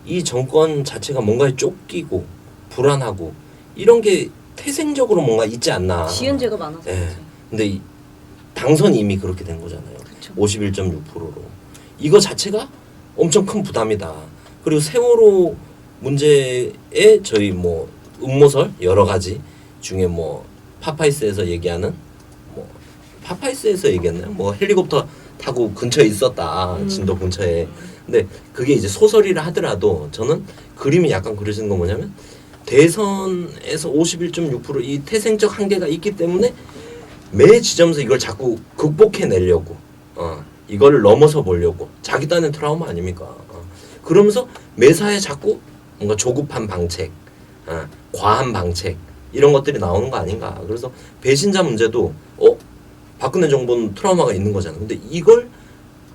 이 정권 자체가 뭔가에 쫓기고 불안하고 이런 게 태생적으로 뭔가 있지 않나. 지연제가 많아서. 예. 그렇지. 근데 당선이 이미 그렇게 된 거잖아요. 그쵸. 51.6%로. 이거 자체가 엄청 큰 부담이다. 그리고 세월호 문제에 저희 뭐 음모설 여러 가지 중에 뭐 파파이스에서 얘기하는 뭐 파파이스에서 얘기했나요? 뭐 헬리콥터 타고 근처에 있었다. 진도 근처에. 근데 그게 이제 소설이라 하더라도 저는 그림이 약간 그려지는 건 뭐냐면 대선에서 51.6%이 태생적 한계가 있기 때문에 매 지점에서 이걸 자꾸 극복해내려고 이걸 넘어서 보려고 자기 딴의 트라우마 아닙니까? 그러면서 매사에 자꾸 뭔가 조급한 방책, 과한 방책 이런 것들이 나오는 거 아닌가. 그래서 배신자 문제도 박근혜 정부는 트라우마가 있는 거잖아. 근데 이걸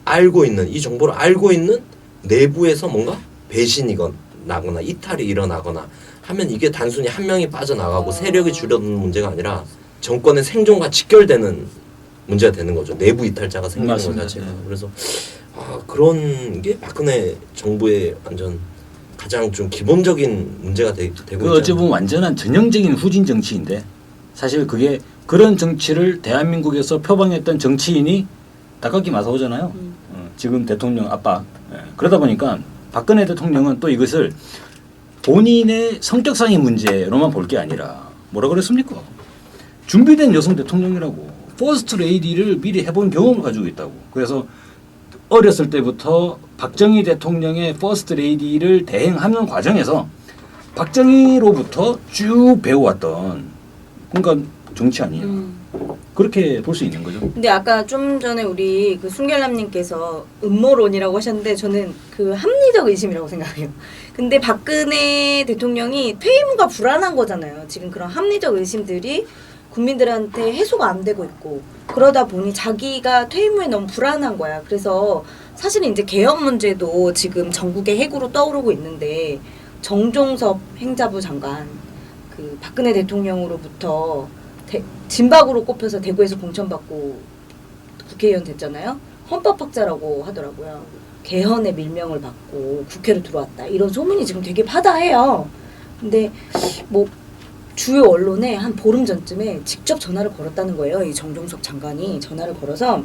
알고 있는 이 정보를 알고 있는 내부에서 뭔가 배신이거나 나거나 이탈이 일어나거나 하면 이게 단순히 한 명이 빠져나가고 세력이 줄어드는 문제가 아니라 정권의 생존과 직결되는 문제가 되는 거죠. 내부 이탈자가 생기는 것 자체가. 그래서 그런 게 박근혜 정부의 완전 가장 좀 기본적인 문제가 되고 있죠. 어찌 보면 완전한 전형적인 후진 정치인데 사실 그게 그런 정치를 대한민국에서 표방했던 정치인이 다깎이 마사오잖아요. 지금 대통령 아빠. 그러다 보니까 박근혜 대통령은 또 이것을 본인의 성격상의 문제로만 볼 게 아니라 뭐라 그랬습니까? 준비된 여성 대통령이라고 퍼스트 레이디를 미리 해본 경험을 가지고 있다고. 그래서 어렸을 때부터 박정희 대통령의 퍼스트 레이디를 대행하는 과정에서 박정희로부터 쭉 배워왔던 그러니까 정치 아니냐. 그렇게 볼 수 있는 거죠. 근데 아까 좀 전에 우리 그 순결남님께서 음모론이라고 하셨는데 저는 그 합리적 의심이라고 생각해요. 근데 박근혜 대통령이 퇴임 후가 불안한 거잖아요. 지금 그런 합리적 의심들이 국민들한테 해소가 안 되고 있고 그러다 보니 자기가 퇴임 후에 너무 불안한 거야. 그래서 사실은 이제 개헌 문제도 지금 전국의 핵으로 떠오르고 있는데 정종섭 행자부 장관 그 박근혜 대통령으로부터 진박으로 꼽혀서 대구에서 공천받고 국회의원 됐잖아요. 헌법학자라고 하더라고요. 개헌의 밀명을 받고 국회로 들어왔다. 이런 소문이 지금 되게 파다해요. 근데 뭐 주요 언론에 한 보름 전쯤에 직접 전화를 걸었다는 거예요. 이 정종섭 장관이 전화를 걸어서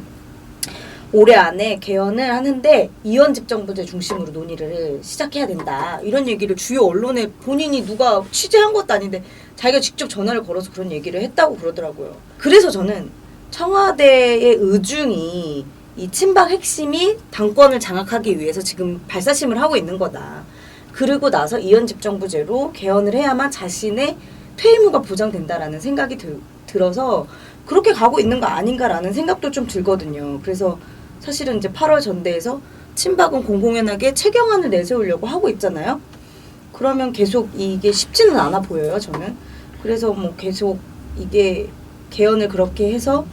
올해 안에 개헌을 하는데 이원집정부제 중심으로 논의를 시작해야 된다. 이런 얘기를 주요 언론에 본인이 누가 취재한 것도 아닌데 자기가 직접 전화를 걸어서 그런 얘기를 했다고 그러더라고요. 그래서 저는 청와대의 의중이 이 친박 핵심이 당권을 장악하기 위해서 지금 발사심을 하고 있는 거다. 그리고 나서 이원집정부제로 개헌을 해야만 자신의 퇴임 후가 보장된다라는 생각이 들어서 그렇게 가고 있는 거 아닌가라는 생각도 좀 들거든요. 그래서 사실은 이제 8월 전대에서 친박은 공공연하게 체경안을 내세우려고 하고 있잖아요. 그러면 계속 이게 쉽지는 않아 보여요, 저는. 그래서 뭐 계속 이게 개헌을 그렇게 해서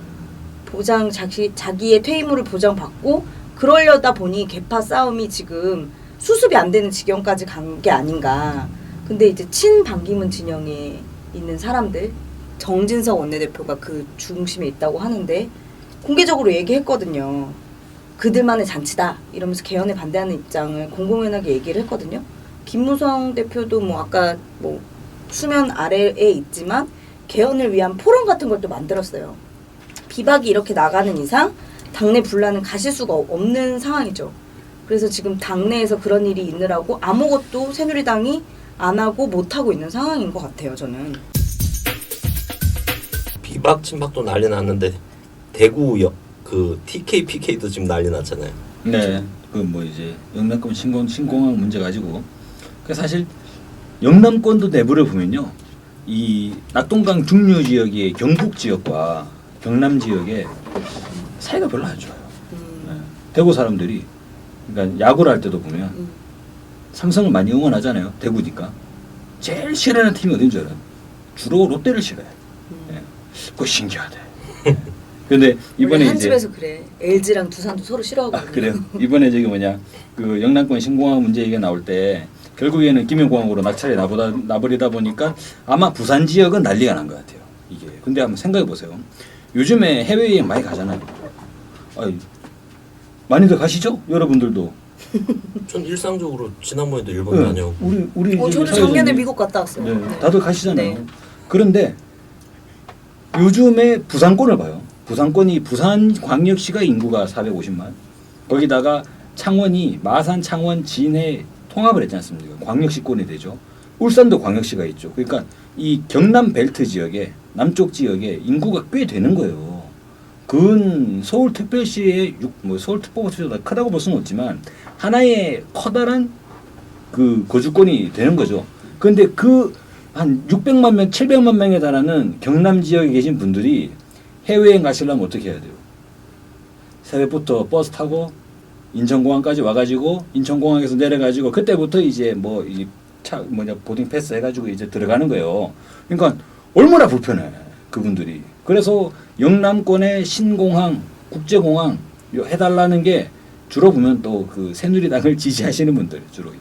자기의 퇴임을 보장받고 그러려다 보니 개파 싸움이 지금 수습이 안 되는 지경까지 간 게 아닌가. 근데 이제 친반기문 진영에 있는 사람들, 정진석 원내대표가 그 중심에 있다고 하는데 공개적으로 얘기했거든요. 그들만의 잔치다 이러면서 개헌에 반대하는 입장을 공공연하게 얘기를 했거든요. 김무성 대표도 뭐 아까 뭐 수면 아래에 있지만 개헌을 위한 포럼 같은 걸 또 만들었어요. 비박이 이렇게 나가는 이상 당내 분란은 가실 수가 없는 상황이죠. 그래서 지금 당내에서 그런 일이 있느라고 아무것도 새누리당이 안 하고 못 하고 있는 상황인 것 같아요. 저는. 비박 친박도 난리 났는데 대구 그 TK PK도 지금 난리 났잖아요. 네, 그 뭐 이제 영남권 신공항 문제 가지고 그 사실 영남권도 내부를 보면요, 이 낙동강 중류 지역의 경북 지역과 경남 지역의 사이가 별로 안 좋아요. 네. 대구 사람들이 그러니까 야구를 할 때도 보면 삼성을 많이 응원하잖아요. 대구니까 제일 싫어하는 팀이 어딘 줄 알아요? 주로 롯데를 싫어해. 네. 그거 신기하대. 근데 이번에 한 이제 집에서 그래. LG랑 두산도 서로 싫어하거든요. 그래요. 이번에 저기 뭐냐 그 영남권 신공항 문제 얘기가 나올 때 결국에는 김영공항으로 낙찰이 나버리다 보니까 아마 부산 지역은 난리가 난 것 같아요. 이게. 근데 한번 생각해 보세요. 요즘에 해외여행 많이 가잖아요. 아이, 많이들 가시죠? 여러분들도. 전 일상적으로 지난번에도 일본 네. 다녀오고. 우리 저도 이제 작년에 사회자님- 미국 갔다 왔어요. 네, 네. 다들 가시잖아요. 네. 그런데 요즘에 부산권을 봐요. 부산권이 부산광역시가 인구가 450만. 거기다가 창원이 마산, 창원, 진해 통합을 했지 않습니까? 광역시권이 되죠. 울산도 광역시가 있죠. 그러니까 이 경남 벨트 지역에 남쪽 지역에 인구가 꽤 되는 거예요. 그건 서울특별시의 서울특별시보다 크다고 볼 수는 없지만 하나의 커다란 그 거주권이 되는 거죠. 그런데 그 한 600만 명, 700만 명에 달하는 경남 지역에 계신 분들이 해외여행 가시려면 어떻게 해야 돼요? 새벽부터 버스 타고 인천공항까지 와가지고 인천공항에서 내려가지고 그때부터 이제 뭐 이 차 뭐냐 보딩 패스 해가지고 이제 들어가는 거예요. 그러니까 얼마나 불편해 그분들이. 그래서 영남권의 신공항, 국제공항 해달라는 게 주로 보면 또 그 새누리당을 지지하시는 분들, 주로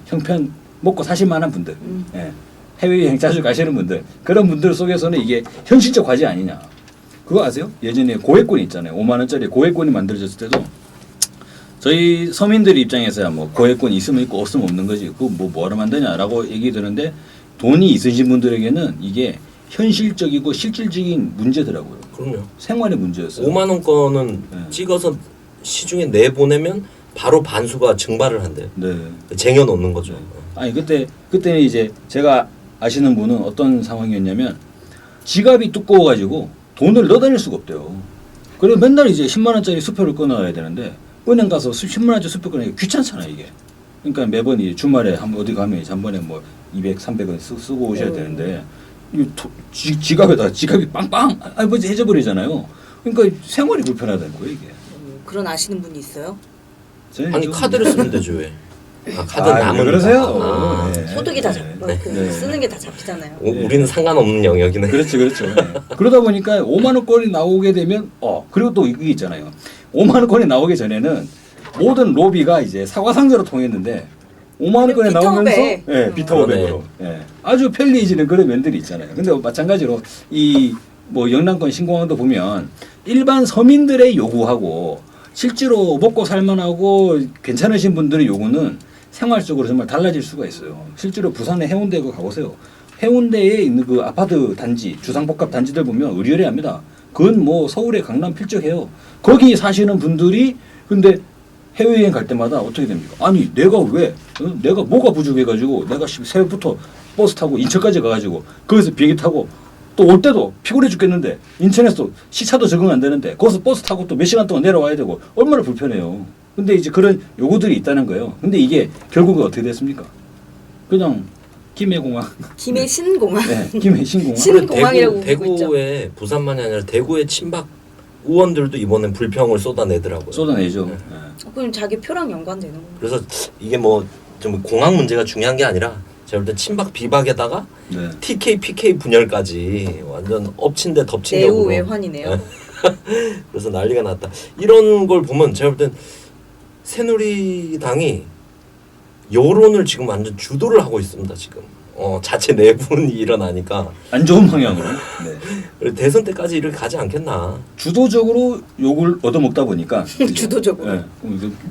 형편 먹고 사실 만한 분들, 예. 해외여행 자주 가시는 분들, 그런 분들 속에서는 이게 현실적 과제 아니냐. 그거 아세요? 예전에 고액권이 있잖아요. 5만 원짜리 고액권이 만들어졌을 때도 저희 서민들 입장에서야 뭐 고액권이 있으면 있고 없으면 없는 거지. 그거 뭐하러 만드냐라고 얘기 드는데 돈이 있으신 분들에게는 이게 현실적이고 실질적인 문제더라고요. 그럼요. 생활의 문제였어요. 5만 원권은 네. 찍어서 시중에 내보내면 바로 반수가 증발을 한대요. 네. 쟁여 놓는 거죠. 아니 그때는 이제 제가 아시는 분은 어떤 상황이었냐면 지갑이 두꺼워가지고 돈을 넣어다닐 수가 없대요. 그래서 맨날 이제 10만 원짜리 수표를 끊어야 되는데 은행 가서 10만 원짜리 수표 끊기 귀찮잖아 이게. 그러니까 매번 이 주말에 어디 가면 이제 한 번에 뭐 200, 300원 쓰고 오셔야 되는데 이 지갑에다 지갑이 빵빵 아버지 해져버리잖아요. 그러니까 생활이 불편하다는 거예요 이게. 그런 아시는 분이 있어요? 저는 아니 좀- 카드를 쓰면 되죠 왜? 아, 카드 아, 남은 왜 그러세요? 아, 네. 소득이 다 네. 그 쓰는 게 다 잡히잖아요. 우리는 상관없는 영역이네. 그렇죠. 네. 그러다 보니까 5만 원권이 나오게 되면 그리고 또 이게 있잖아요. 5만 원권이 나오기 전에는 모든 로비가 이제 사과 상자로 통했는데 5만 원권이 나오면서 비타오백. 비타오백으로 아주 편리해지는 그런 면들이 있잖아요. 근데 마찬가지로 이 뭐 영남권 신공항도 보면 일반 서민들의 요구하고 실제로 먹고 살만하고 괜찮으신 분들의 요구는 생활적으로 정말 달라질 수가 있어요. 실제로 부산의 해운대 그 가보세요. 해운대에 있는 그 아파트 단지, 주상복합 단지들 보면 의리의리합니다. 그건 뭐 서울의 강남 필적해요. 거기 사시는 분들이 근데 해외여행 갈 때마다 어떻게 됩니까? 아니 내가 왜 내가 뭐가 부족해가지고 내가 새벽부터 버스 타고 인천까지 가가지고 거기서 비행기 타고 또 올 때도 피곤해 죽겠는데 인천에서 시차도 적응 안 되는데 거기서 버스 타고 또 몇 시간 동안 내려와야 되고 얼마나 불편해요. 근데 이제 그런 요구들이 있다는 거예요. 근데 이게 결국은 어떻게 됐습니까? 그냥 김해공항, 김해 신공항. 네, 김해 신공항. 신공항이라고 부르고 있죠. 대구에 부산만이 아니라 대구의 친박 의원들도 이번엔 불평을 쏟아내더라고요. 쏟아내죠. 네. 네. 그럼 자기 표랑 연관되는 거예요. 그래서 이게 뭐 좀 공항 문제가 중요한 게 아니라 제가 볼 때 친박 비박에다가 네. TK PK 분열까지 완전 엎친 데 덮친 매우 격으로. 외환이네요. 그래서 난리가 났다. 이런 걸 보면 제가 볼 땐 새누리당이 여론을 지금 완전 주도를 하고 있습니다. 지금 자체 내분이 일어나니까 안 좋은 방향으로. 네. 그리고 대선 때까지 이렇게 가지 않겠나. 주도적으로 욕을 얻어먹다 보니까 그죠? 주도적으로. 네.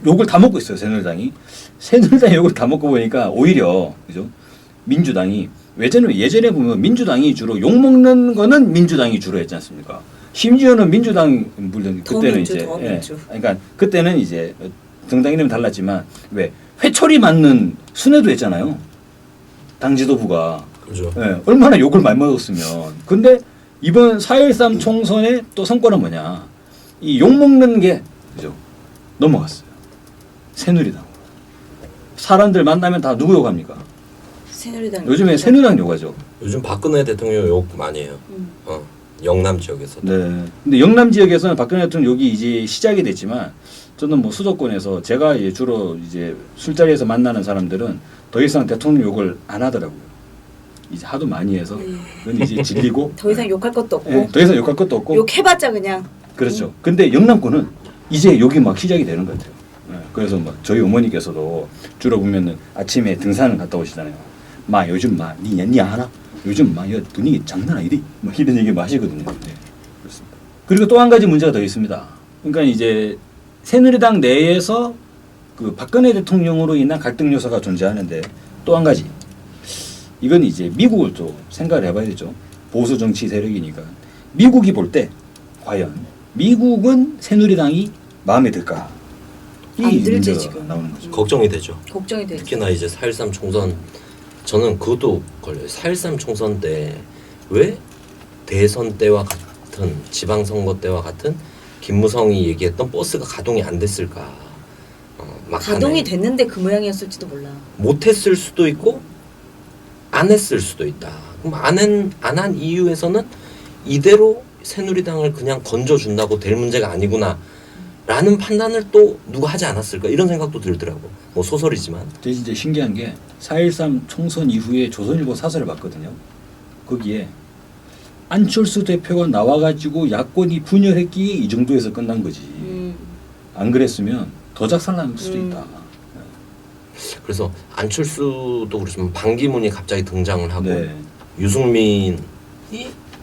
욕을 다 먹고 있어요 새누리당이. 새누리당 욕을 다 먹고 보니까 오히려 그죠? 민주당이 예전에 보면 민주당이 주로 욕 먹는 거는 민주당이 주로 했지 않습니까? 심지어는 민주당 물론 더 그때는 민주, 이제 더 민주. 그러니까 그때는 이제 정당 이름이 달랐지만 왜 회초리 맞는 순회도 했잖아요. 당 지도부가 그죠. 예, 얼마나 욕을 많이 먹었으면. 근데 이번 4.13 총선의 또 성과는 뭐냐? 이 욕 먹는 게 그죠? 넘어갔어요. 새누리당. 사람들 만나면 다 누구 욕합니까? 새누리당. 요즘에 새누리당 욕하죠. 요즘 박근혜 대통령 욕 많이 해요. 영남 지역에서. 네. 근데 영남 지역에서는 박근혜 대통령 욕이 이제 시작이 됐지만 저는 뭐 수도권에서 제가 이제 주로 이제 술자리에서 만나는 사람들은 더 이상 대통령 욕을 안 하더라고요. 이제 하도 많이 해서 그건 이제 질리고 더 이상 욕할 것도 없고. 예, 더 이상 욕할 것도 없고 욕해봤자 그냥. 그렇죠. 근데 영남권은 이제 욕이 막 시작이 되는 것 같아요. 예, 그래서 막 저희 어머니께서도 주로 보면은 아침에 등산을 갔다 오시잖아요. 마 요즘 니 알아? 요즘 마 분위기 장난 아니디? 막 이런 얘기 마시거든요. 네, 그렇습니다. 그리고 또 한 가지 문제가 더 있습니다. 그러니까 이제 새누리당 내에서 그 박근혜 대통령으로 인한 갈등 요소가 존재하는데 또 한 가지 이건 이제 미국을 또 생각을 해봐야 되죠. 보수 정치 세력이니까 미국이 볼 때 과연 미국은 새누리당이 마음에 들까? 이 안 들지, 문제가 지금. 나오는 거죠. 걱정이 되죠. 걱정이 되죠. 특히나 이제 4.13 총선 저는 그것도 걸려요. 4.13 총선 때 왜 대선 때와 같은 지방선거 때와 같은 김무성이 얘기했던 버스가 가동이 안 됐을까? 가동이 됐는데 그 모양이었을지도 몰라. 못했을 수도 있고 안 했을 수도 있다. 그럼 안 한 이유에서는 이대로 새누리당을 그냥 건져준다고 될 문제가 아니구나 라는 판단을 또 누가 하지 않았을까 이런 생각도 들더라고. 뭐 소설이지만. 근데 진짜 신기한 게 4.13 총선 이후에 조선일보 사설을 봤거든요. 거기에 안철수 대표가 나와가지고 야권이 분열했기에 이 정도에서 끝난 거지. 안 그랬으면 더 작살날 수도 있다. 그래서 안철수도 그렇지만 반기문이 갑자기 등장을 하고 네. 유승민이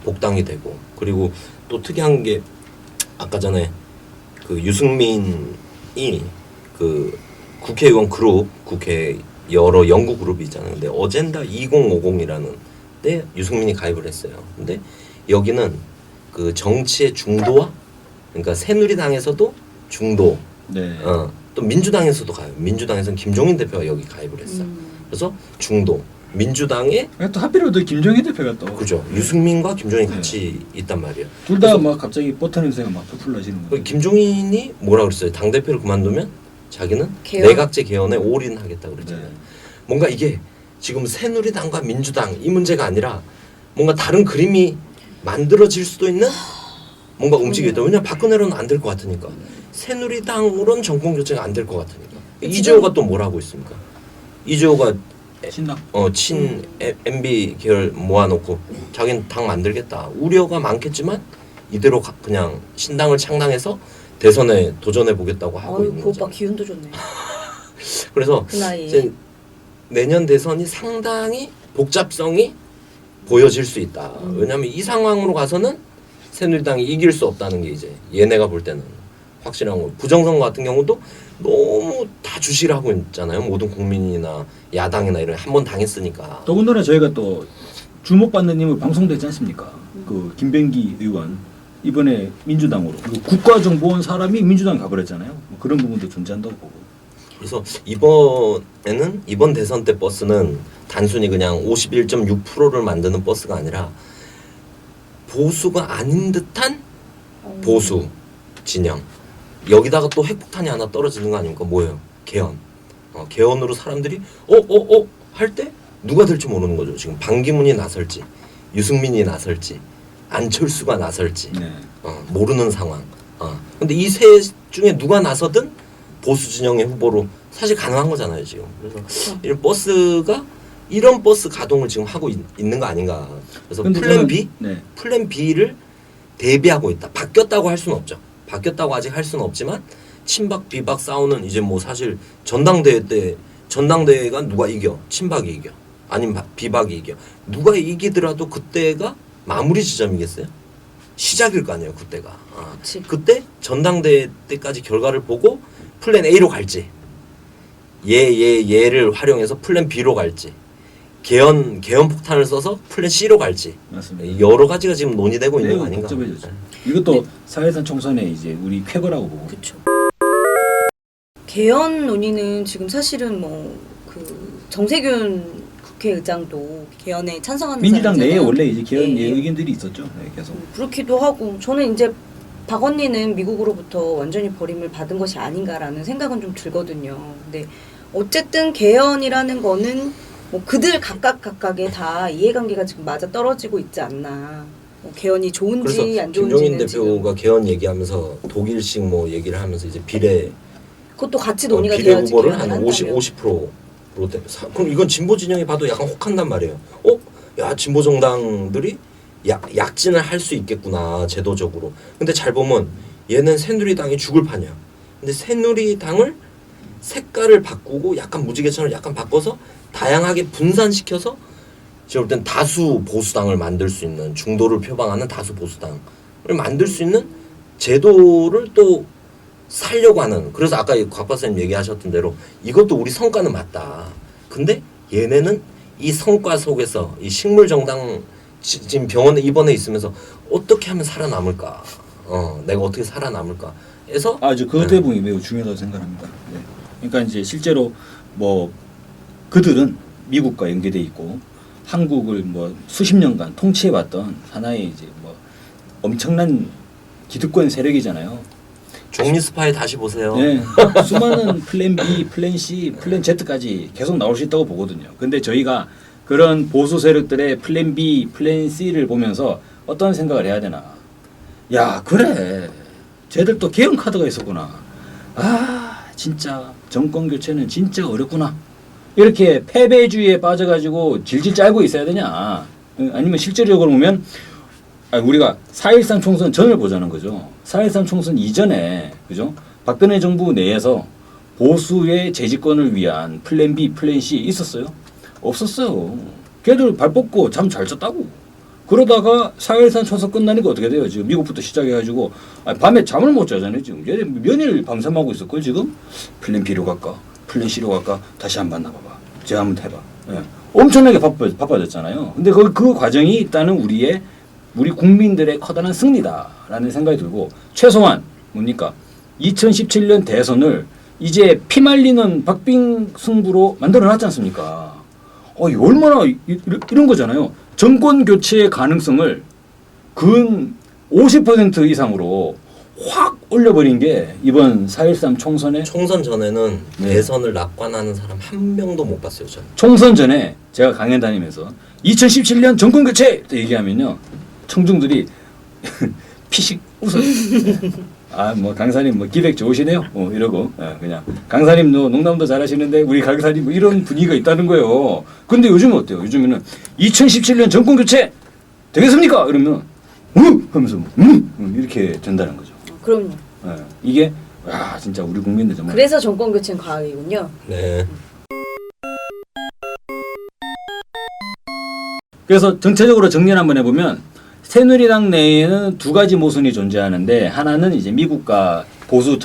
복당이 되고 그리고 또 특이한 게 아까 전에 그 유승민이 그 국회의원 그룹 국회 여러 연구 그룹이 있잖아요. 근데 어젠다 2050이라는 데 유승민이 가입을 했어요. 근데 여기는 그 정치의 중도화 그러니까 새누리당에서도 중도 네. 또 민주당에서도 가요. 민주당에서는 김종인 대표가 여기 가입을 했어. 그래서 중도 민주당에 또 하필이면 김종인 대표가 또 그죠. 유승민과 김종인 같이 있단 말이에요. 둘 다 막 갑자기 버터 냄새가 막 풀풀 나시는 거예요. 김종인이 뭐라 그랬어요? 당 대표를 그만두면 자기는 개헌? 내각제 개헌에 올인하겠다 그랬잖아요. 네. 뭔가 이게 지금 새누리당과 민주당 이 문제가 아니라 뭔가 다른 그림이 만들어질 수도 있는 뭔가 움직이겠다. 왜냐면 박근혜로는 안 될 것 같으니까. 새누리당으로는 정권 교체가 안 될 것 같으니까. 이재호가 또 뭘 하고 있습니까? 이재호가 신나. 친 MB 계열 모아놓고 자기는 당 만들겠다. 우려가 많겠지만 이대로 그냥 신당을 창당해서 대선에 도전해 보겠다고 하고 아유, 있는 그 오빠 거죠. 기운도 좋네. 그래서 그 나이에. 이제 내년 대선이 상당히 복잡성이 보여질 수 있다. 왜냐하면 이 상황으로 가서는 새누리당이 이길 수 없다는 게 이제 얘네가 볼 때는 확실한 거. 부정선거 같은 경우도 너무 다 주시를 하고 있잖아요. 모든 국민이나 야당이나 이런 한 번 당했으니까. 더군다나 저희가 또 주목받는 인물 방송도 했지 않습니까? 그 김병기 의원 이번에 민주당으로 그리고 국가정보원 사람이 민주당 가버렸잖아요. 뭐 그런 부분도 존재한다고 보고. 그래서 이번 대선 때 버스는 단순히 그냥 51.6%를 만드는 버스가 아니라 보수가 아닌 듯한 보수 진영. 여기다가 또 핵폭탄이 하나 떨어지는 거 아닙니까? 뭐예요? 개헌. 개헌으로 사람들이 할 때 누가 될지 모르는 거죠. 지금 반기문이 나설지, 유승민이 나설지, 안철수가 나설지 네. 모르는 상황. 근데 이 세 중에 누가 나서든 보수 진영의 후보로 사실 가능한 거잖아요 지금. 그래서 이런 버스 가동을 지금 하고 있는 거 아닌가. 그래서 플랜 B를 대비하고 있다. 바뀌었다고 할 수는 없죠. 바뀌었다고 아직 할 수는 없지만 친박 비박 싸우는 이제 뭐 사실 전당대회가 누가 이겨? 친박이 이겨. 아니면 비박이 이겨. 누가 이기더라도 그때가 마무리 지점이겠어요? 시작일 거 아니에요 그때가. 그때 전당대회 때까지 결과를 보고 플랜 A로 갈지 얘를 활용해서 플랜 B로 갈지 개헌 폭탄을 써서 플랜 C로 갈지 맞습니다. 여러 가지가 지금 논의되고 있는 매우 거 아닌가. 복잡해졌죠. 이것도 4.13 총선의 이제 우리 쾌거라고 보고. 그렇죠. 개헌 논의는 지금 사실은 뭐 그 정세균 국회의장도 개헌에 찬성하는 민주당 내에 사람이잖아요. 원래 이제 개헌 예, 예. 의견들이 있었죠. 네, 계속. 그렇기도 하고 저는 이제 박 언니는 미국으로부터 완전히 버림을 받은 것이 아닌가라는 생각은 좀 들거든요. 근데 어쨌든 개헌이라는 거는 뭐 그들 각각의 다 이해관계가 지금 맞아 떨어지고 있지 않나. 뭐 개헌이 좋은지 그래서 안 김종인 좋은지는 대표가 지금 개헌 얘기하면서 독일식 뭐 얘기를 하면서 이제 비례 그것도 같이 논의가 비례 돼야지 후보를 개헌을 한 50%로 한다면. 그럼 이건 진보 진영이 봐도 약간 혹한단 말이에요. 야 진보 정당들이 약진을 할 수 있겠구나 제도적으로. 근데 잘 보면 얘는 새누리당이 죽을 판이야. 근데 새누리당을 색깔을 바꾸고 약간 무지개처럼 약간 바꿔서 다양하게 분산시켜서 제가 볼 땐 다수 보수당을 만들 수 있는 중도를 표방하는 다수 보수당을 만들 수 있는 제도를 또 살려고 하는. 그래서 아까 곽 박사님 얘기하셨던 대로 이것도 우리 성과는 맞다. 근데 얘네는 이 성과 속에서 이 식물 정당 지금 병원에 입원해 있으면서 어떻게 하면 살아남을까? 내가 어떻게 살아남을까? 해서 저 그 대목이 매우 중요하다고 생각합니다. 네. 그러니까 이제 실제로 뭐 그들은 미국과 연계돼 있고 한국을 뭐 수십 년간 통치해왔던 하나의 이제 뭐 엄청난 기득권 세력이잖아요. 종리 스파이 다시 보세요. 네, 수많은 플랜 B, 플랜 C, 플랜 Z까지 계속 나올 수 있다고 보거든요. 근데 저희가 그런 보수 세력들의 플랜 B, 플랜 C를 보면서 어떤 생각을 해야 되나? 야, 그래. 쟤들 또 개헌 카드가 있었구나. 아, 진짜 정권 교체는 진짜 어렵구나. 이렇게 패배주의에 빠져가지고 질질 짤고 있어야 되냐? 아니면 실제적으로 보면 우리가 4.13 총선 전을 보자는 거죠. 4.13 총선 이전에 그죠? 박근혜 정부 내에서 보수의 재집권을 위한 플랜 B, 플랜 C 있었어요? 없었어요. 걔들 발 뻗고 잠 잘 잤다고. 그러다가 4.13 총선 끝나니까 어떻게 돼요? 지금 미국부터 시작해가지고 밤에 잠을 못 자잖아요. 지금 얘네 몇일 밤샘하고 있었걸 지금? 플랜 B로 갈까? 플랜 C로 갈까? 다시 한번 만나봐봐. 제가 한번 해봐. 예. 엄청나게 바빠졌잖아요. 근데 그 과정이 있다는 우리 국민들의 커다란 승리다라는 생각이 들고 최소한 뭡니까 2017년 대선을 이제 피말리는 박빙 승부로 만들어놨지 않습니까? 이거 얼마나 이런 거잖아요. 정권 교체의 가능성을 근 50% 이상으로 확 올려버린 게 이번 4.13 총선에 총선 전에는 네. 대선을 낙관하는 사람 한 명도 못 봤어요. 저는. 총선 전에 제가 강연 다니면서 2017년 정권 교체 얘기하면요 청중들이 피식 웃어요. 뭐 강사님 뭐 기백 좋으시네요. 이러고 그냥 강사님도 농담도 잘하시는데 우리 강사님 뭐 이런 분위기가 있다는 거예요. 근데 요즘은 어때요? 요즘에는 2017년 정권 교체 되겠습니까? 이러면 하면서 이렇게 된다는 거죠. 그럼요. 이게 진짜 우리 국민들 정말 그래서 정권 교체는 과학이군요. 네. 그래서 전체적으로 정리를 한번 해보면 새누리당 내에는 두 가지 모순이 존재하는데 하나는 이제 미국과 보수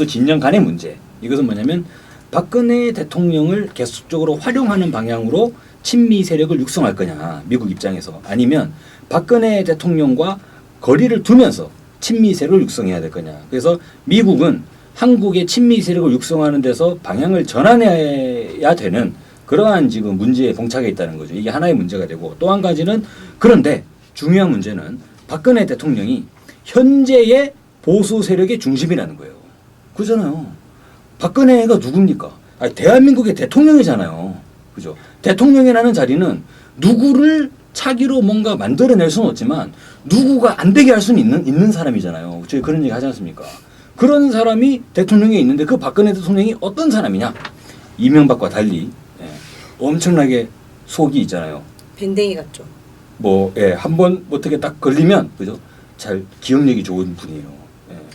진영 간의 문제. 이것은 뭐냐면 박근혜 대통령을 계속적으로 활용하는 방향으로 친미 세력을 육성할 거냐 미국 입장에서 아니면 박근혜 대통령과 거리를 두면서 친미 세력을 육성해야 될 거냐. 그래서 미국은 한국의 친미 세력을 육성하는 데서 방향을 전환해야 되는 그러한 지금 문제에 봉착해 있다는 거죠. 이게 하나의 문제가 되고 또 한 가지는 그런데 중요한 문제는 박근혜 대통령이 현재의 보수 세력의 중심이라는 거예요. 그잖아요. 박근혜가 누굽니까? 대한민국의 대통령이잖아요. 그죠? 대통령이라는 자리는 누구를 차기로 뭔가 만들어낼 수는 없지만 누구가 안 되게 할 수는 있는 사람이잖아요. 저희 그런 얘기 하지 않습니까? 그런 사람이 대통령에 있는데 그 박근혜 대통령이 어떤 사람이냐? 이명박과 달리 엄청나게 속이 있잖아요. 밴댕이 같죠. 한번 어떻게 딱 걸리면 그죠? 잘 기억력이 좋은 분이에요.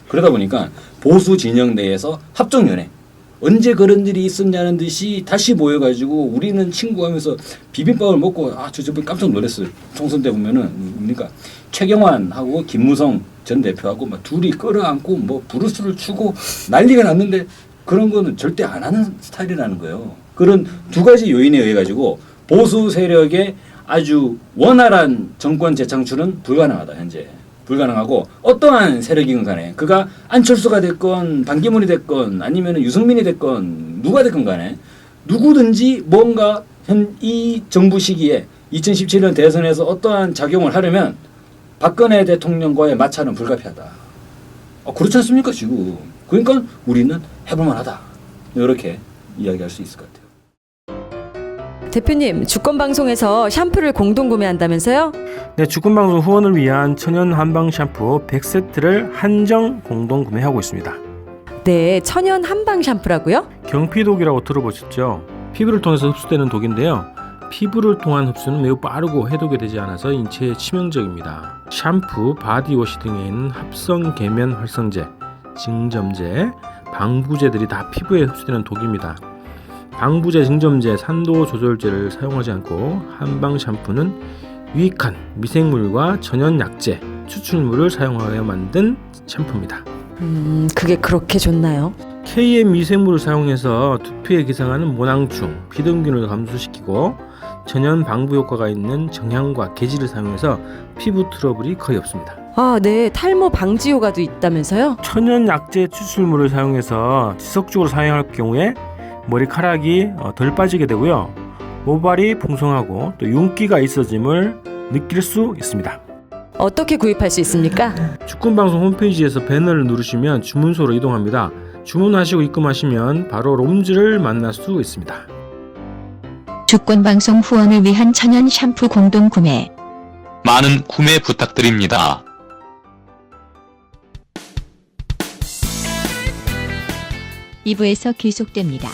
그러다 보니까 보수 진영 내에서 합종연애 언제 그런 일이 있었냐는 듯이 다시 모여가지고 우리는 친구하면서 비빔밥을 먹고 저번에 깜짝 놀랐어요. 총선 때 보면은 그러니까 최경환하고 김무성 전 대표하고 막 둘이 끌어안고 뭐 브루스를 추고 난리가 났는데 그런 거는 절대 안 하는 스타일이라는 거예요. 그런 두 가지 요인에 의해 가지고 보수 세력의 아주 원활한 정권 재창출은 불가능하다. 현재 불가능하고 어떠한 세력이건 간에 그가 안철수가 됐건 반기문이 됐건 아니면 유승민이 됐건 누가 됐건 간에 누구든지 뭔가 이 정부 시기에 2017년 대선에서 어떠한 작용을 하려면 박근혜 대통령과의 마찰은 불가피하다. 그렇지 않습니까 지금? 그러니까 우리는 해볼만하다. 이렇게 이야기할 수 있을 것 같아요. 대표님, 주권방송에서 샴푸를 공동 구매한다면서요? 네, 주권방송 후원을 위한 천연 한방 샴푸 100세트를 한정 공동 구매하고 있습니다. 네, 천연 한방 샴푸라고요? 경피독이라고 들어보셨죠? 피부를 통해서 흡수되는 독인데요. 피부를 통한 흡수는 매우 빠르고 해독이 되지 않아서 인체에 치명적입니다. 샴푸, 바디워시 등에 있는 합성 계면 활성제, 증점제, 방부제들이 다 피부에 흡수되는 독입니다. 방부제, 증점제, 산도 조절제를 사용하지 않고 한방 샴푸는 유익한 미생물과 천연 약재, 추출물을 사용하여 만든 샴푸입니다. 그게 그렇게 좋나요? KM 미생물을 사용해서 두피에 기생하는 모낭충, 비듬균을 감소시키고 천연 방부 효과가 있는 정향과 계지를 사용해서 피부 트러블이 거의 없습니다. 아, 네, 탈모 방지 효과도 있다면서요? 천연 약재 추출물을 사용해서 지속적으로 사용할 경우에 머리카락이 덜 빠지게 되고요. 모발이 풍성하고 또 윤기가 있어짐을 느낄 수 있습니다. 어떻게 구입할 수 있습니까? 주권방송 홈페이지에서 배너를 누르시면 주문소로 이동합니다. 주문하시고 입금하시면 바로 롬즈를 만날 수 있습니다. 주권방송 후원을 위한 천연 샴푸 공동 구매. 많은 구매 부탁드립니다. 2부에서 계속됩니다.